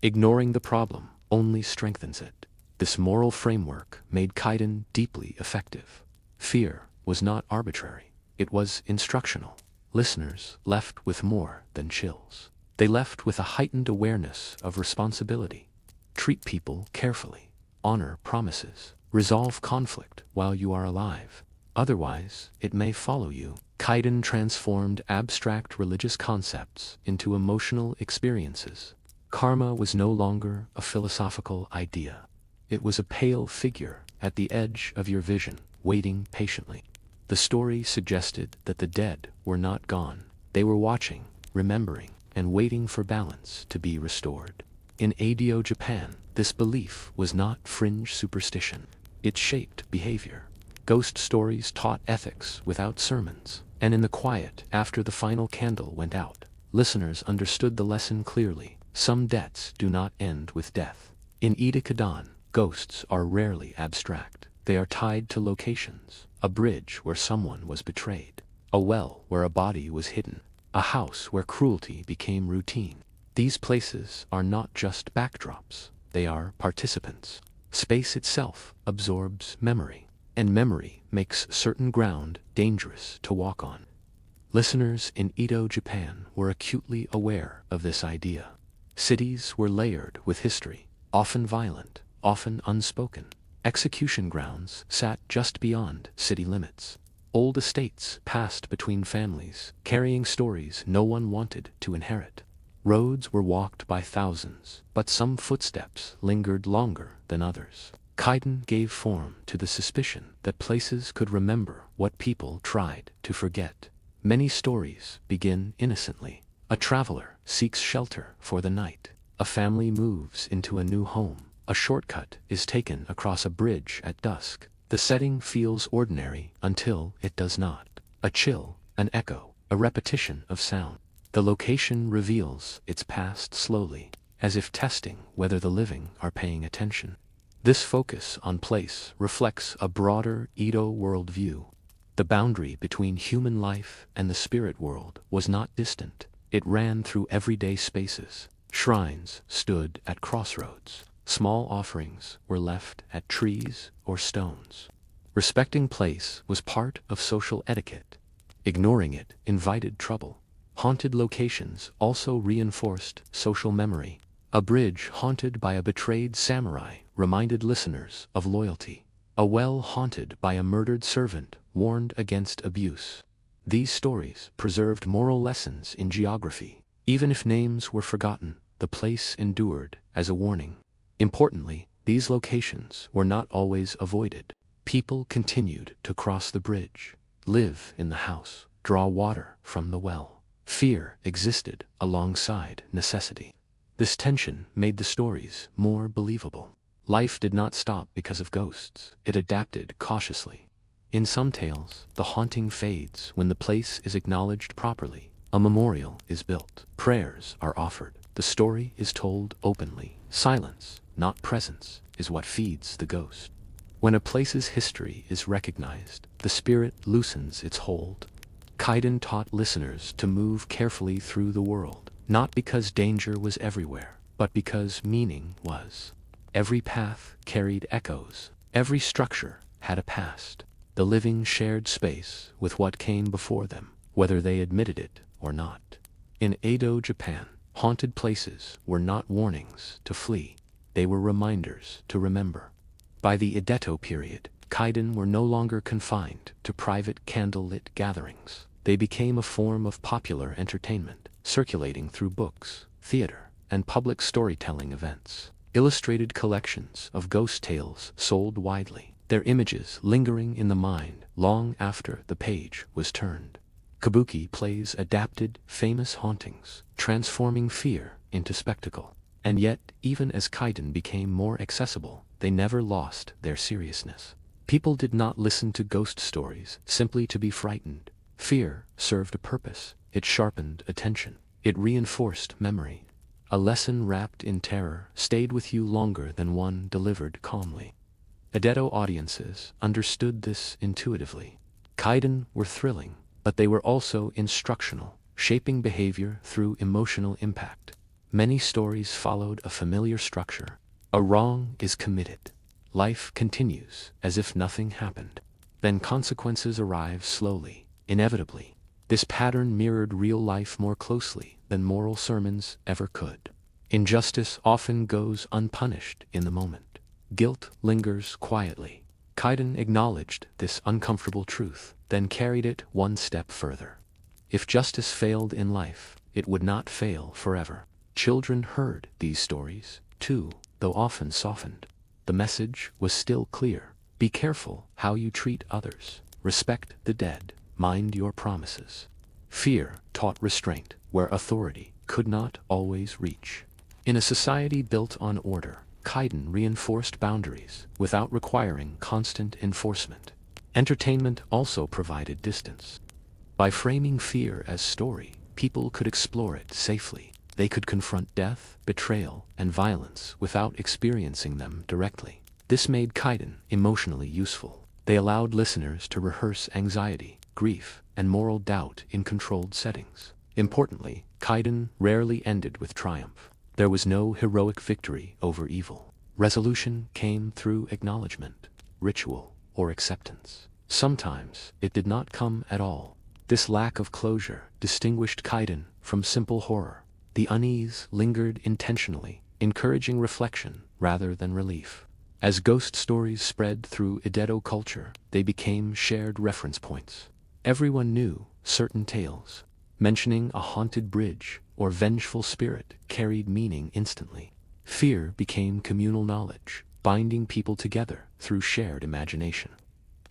Ignoring the problem only strengthens it. This moral framework made Kaiden deeply effective. Fear was not arbitrary. It was instructional. Listeners left with more than chills. They left with a heightened awareness of responsibility. Treat people carefully. Honor promises. Resolve conflict while you are alive. Otherwise, it may follow you. Kaiden transformed abstract religious concepts into emotional experiences. Karma was no longer a philosophical idea. It was a pale figure at the edge of your vision, waiting patiently. The story suggested that the dead were not gone. They were watching, remembering, and waiting for balance to be restored. In Edo, Japan, this belief was not fringe superstition. It shaped behavior. Ghost stories taught ethics without sermons, and in the quiet after the final candle went out, listeners understood the lesson clearly. Some debts do not end with death. In Ida, ghosts are rarely abstract. They are tied to locations. A bridge where someone was betrayed. A well where a body was hidden. A house where cruelty became routine. These places are not just backdrops. They are participants. Space itself absorbs memory, and memory makes certain ground dangerous to walk on. Listeners in Edo, Japan were acutely aware of this idea. Cities were layered with history, often violent, often unspoken. Execution grounds sat just beyond city limits. Old estates passed between families, carrying stories no one wanted to inherit. Roads were walked by thousands, but some footsteps lingered longer than others. Kaiden gave form to the suspicion that places could remember what people tried to forget. Many stories begin innocently. A traveler seeks shelter for the night. A family moves into a new home. A shortcut is taken across a bridge at dusk. The setting feels ordinary until it does not. A chill, an echo, a repetition of sound. The location reveals its past slowly, as if testing whether the living are paying attention. This focus on place reflects a broader Edo worldview. The boundary between human life and the spirit world was not distant. It ran through everyday spaces. Shrines stood at crossroads. Small offerings were left at trees or stones. Respecting place was part of social etiquette. Ignoring it invited trouble. Haunted locations also reinforced social memory. A bridge haunted by a betrayed samurai reminded listeners of loyalty. A well haunted by a murdered servant warned against abuse. These stories preserved moral lessons in geography. Even if names were forgotten, the place endured as a warning. Importantly, these locations were not always avoided. People continued to cross the bridge, live in the house, draw water from the well. Fear existed alongside necessity. This tension made the stories more believable. Life did not stop because of ghosts. It adapted cautiously. In some tales, the haunting fades when the place is acknowledged properly. A memorial is built. Prayers are offered. The story is told openly. Silence, not presence, is what feeds the ghost. When a place's history is recognized, the spirit loosens its hold. Kaiden taught listeners to move carefully through the world, not because danger was everywhere, but because meaning was. Every path carried echoes. Every structure had a past. The living shared space with what came before them, whether they admitted it or not. In Edo, Japan, haunted places were not warnings to flee. They were reminders to remember. By the Edo period, kaiden were no longer confined to private candlelit gatherings. They became a form of popular entertainment, circulating through books, theater, and public storytelling events. Illustrated collections of ghost tales sold widely, their images lingering in the mind long after the page was turned. Kabuki plays adapted famous hauntings, transforming fear into spectacle. And yet, even as kaiden became more accessible, they never lost their seriousness. People did not listen to ghost stories simply to be frightened. Fear served a purpose. It sharpened attention. It reinforced memory. A lesson wrapped in terror stayed with you longer than one delivered calmly. Edo audiences understood this intuitively. Kaiden were thrilling, but they were also instructional, shaping behavior through emotional impact. Many stories followed a familiar structure. A wrong is committed. Life continues as if nothing happened. Then consequences arrive slowly, inevitably. This pattern mirrored real life more closely than moral sermons ever could. Injustice often goes unpunished in the moment. Guilt lingers quietly. Kaiden acknowledged this uncomfortable truth, then carried it one step further. If justice failed in life, it would not fail forever. Children heard these stories, too, though often softened. The message was still clear. Be careful how you treat others. Respect the dead. Mind your promises. Fear taught restraint where authority could not always reach. In a society built on order, kaiden reinforced boundaries without requiring constant enforcement. Entertainment also provided distance. By framing fear as story, people could explore it safely. They could confront death, betrayal, and violence without experiencing them directly. This made kaiden emotionally useful. They allowed listeners to rehearse anxiety, grief, and moral doubt in controlled settings. Importantly, kaiden rarely ended with triumph. There was no heroic victory over evil. Resolution came through acknowledgement, ritual, or acceptance. Sometimes it did not come at all. This lack of closure distinguished kaiden from simple horror. The unease lingered intentionally, encouraging reflection rather than relief. As ghost stories spread through Edo culture, they became shared reference points. Everyone knew certain tales. Mentioning a haunted bridge or vengeful spirit carried meaning instantly. Fear became communal knowledge, binding people together through shared imagination.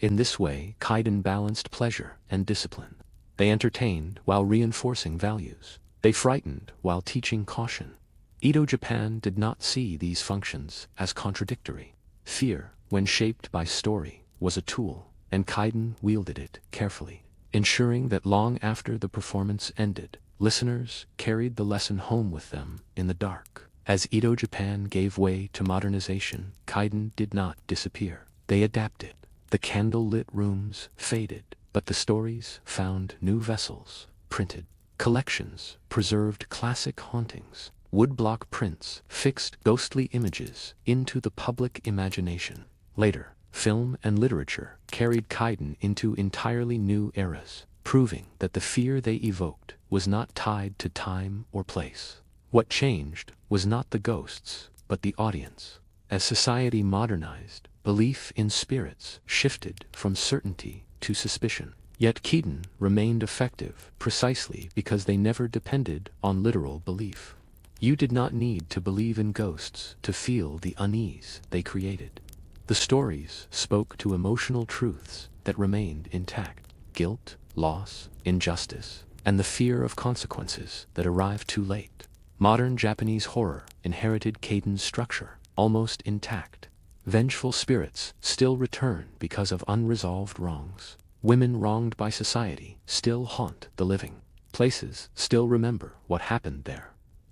In this way, kaiden balanced pleasure and discipline. They entertained while reinforcing values. They frightened while teaching caution. Edo Japan did not see these functions as contradictory. Fear, when shaped by story, was a tool, and kaiden wielded it carefully, ensuring that long after the performance ended, listeners carried the lesson home with them in the dark. As Edo Japan gave way to modernization, kaiden did not disappear. They adapted. The candle-lit rooms faded, but the stories found new vessels. Printed collections preserved classic hauntings. Woodblock prints fixed ghostly images into the public imagination. Later, film and literature carried kaiden into entirely new eras, proving that the fear they evoked was not tied to time or place. What changed was not the ghosts, but the audience. As society modernized, belief in spirits shifted from certainty to suspicion. Yet kaiden remained effective precisely because they never depended on literal belief. You did not need to believe in ghosts to feel the unease they created. The stories spoke to emotional truths that remained intact: guilt, loss, injustice, and the fear of consequences that arrived too late. Modern Japanese horror inherited kaiden's structure, almost intact. Vengeful spirits still return because of unresolved wrongs. Women wronged by society still haunt the living. Places still remember what happened there.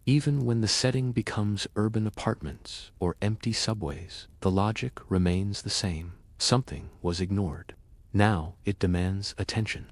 Even when the setting becomes urban apartments or empty subways, the logic remains the same. Something was ignored. Now it demands attention.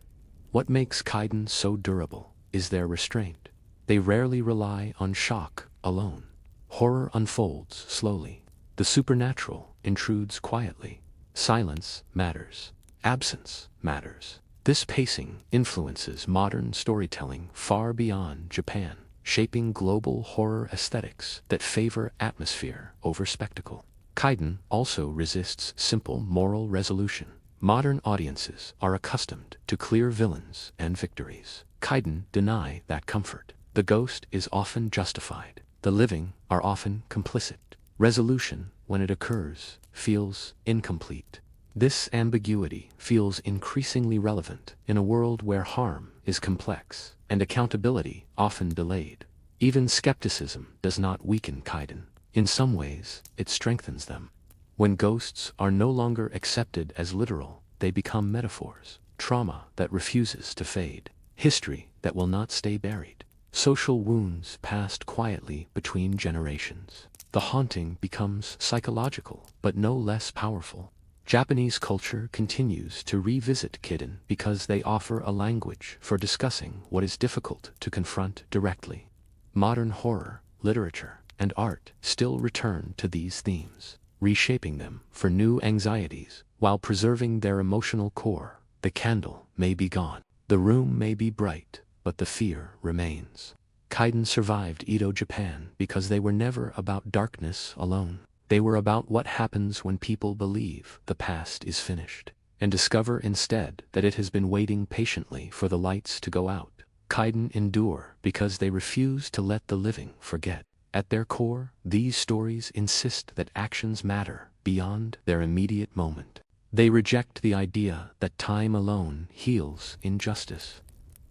What makes kaiden so durable is their restraint. They rarely rely on shock alone. Horror unfolds slowly. The supernatural intrudes quietly. Silence matters. Absence matters. This pacing influences modern storytelling far beyond Japan, shaping global horror aesthetics that favor atmosphere over spectacle. Kaiden also resists simple moral resolution. Modern audiences are accustomed to clear villains and victories. Kaiden deny that comfort. The ghost is often justified. The living are often complicit. Resolution, when it occurs, feels incomplete. This ambiguity feels increasingly relevant in a world where harm is complex and accountability often delayed. Even skepticism does not weaken kaiden. In some ways, it strengthens them. When ghosts are no longer accepted as literal, they become metaphors. Trauma that refuses to fade. History that will not stay buried. Social wounds passed quietly between generations. The haunting becomes psychological, but no less powerful. Japanese culture continues to revisit kaiden because they offer a language for discussing what is difficult to confront directly. Modern horror, literature, and art still return to these themes, reshaping them for new anxieties while preserving their emotional core. The candle may be gone, the room may be bright, but the fear remains. Kaiden survived Edo Japan because they were never about darkness alone. They were about what happens when people believe the past is finished, and discover instead that it has been waiting patiently for the lights to go out. Kaiden endure because they refuse to let the living forget. At their core, these stories insist that actions matter beyond their immediate moment. They reject the idea that time alone heals injustice.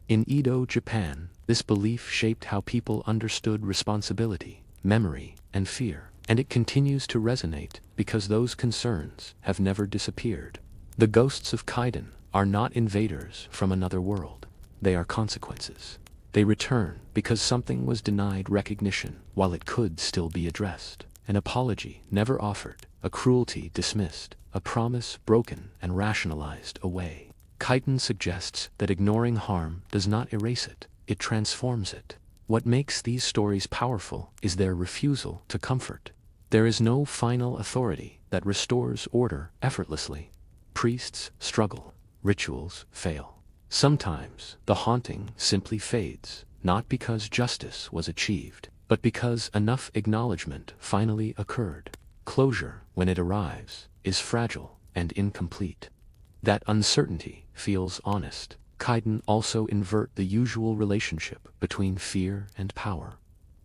In Edo Japan, this belief shaped how people understood responsibility, memory, and fear. And it continues to resonate because those concerns have never disappeared. The ghosts of kaiden are not invaders from another world. They are consequences. They return because something was denied recognition while it could still be addressed. An apology never offered, a cruelty dismissed, a promise broken and rationalized away. Kaiden suggests that ignoring harm does not erase it, it transforms it. What makes these stories powerful is their refusal to comfort. There is no final authority that restores order effortlessly. Priests struggle, rituals fail. Sometimes the haunting simply fades, not because justice was achieved, but because enough acknowledgement finally occurred. Closure when it arrives, is fragile and incomplete. That uncertainty feels honest. Kaiden also invert the usual relationship between fear and power.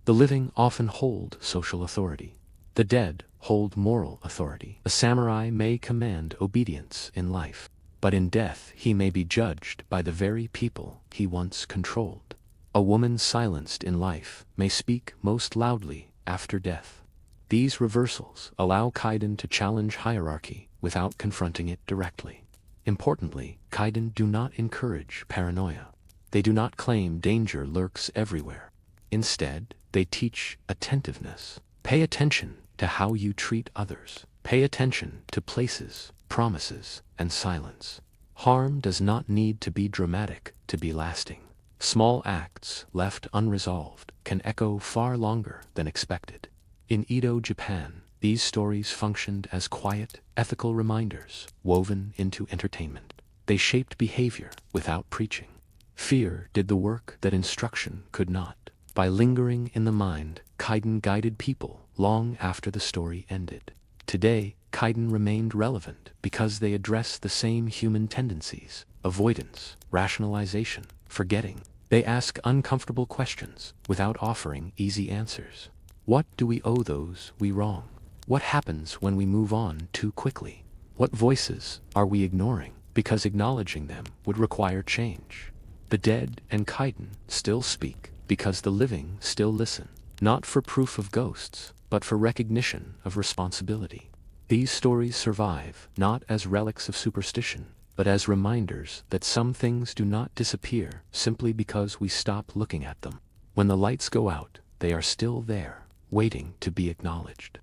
The living often hold social authority. The dead hold moral authority. A samurai may command obedience in life, but in death he may be judged by the very people he once controlled. A woman silenced in life may speak most loudly after death. These reversals allow Kaiden to challenge hierarchy without confronting it directly. Importantly, Kaiden do not encourage paranoia. They do not claim danger lurks everywhere. Instead, they teach attentiveness. Pay attention to how you treat others. Pay attention to places, promises, and silence. Harm does not need to be dramatic to be lasting. Small acts left unresolved can echo far longer than expected. In Edo, Japan, these stories functioned as quiet, ethical reminders woven into entertainment. They shaped behavior without preaching. Fear did the work that instruction could not. By lingering in the mind, Kaiden guided people long after the story ended. Today, Kaiden remained relevant because they address the same human tendencies: avoidance, rationalization, forgetting. They ask uncomfortable questions without offering easy answers. What do we owe those we wrong? What happens when we move on too quickly? What voices are we ignoring because acknowledging them would require change? The dead and Kaiden still speak because the living still listen, not for proof of ghosts, but for recognition of responsibility. These stories survive not as relics of superstition, but as reminders that some things do not disappear simply because we stop looking at them. When the lights go out, they are still there, waiting to be acknowledged.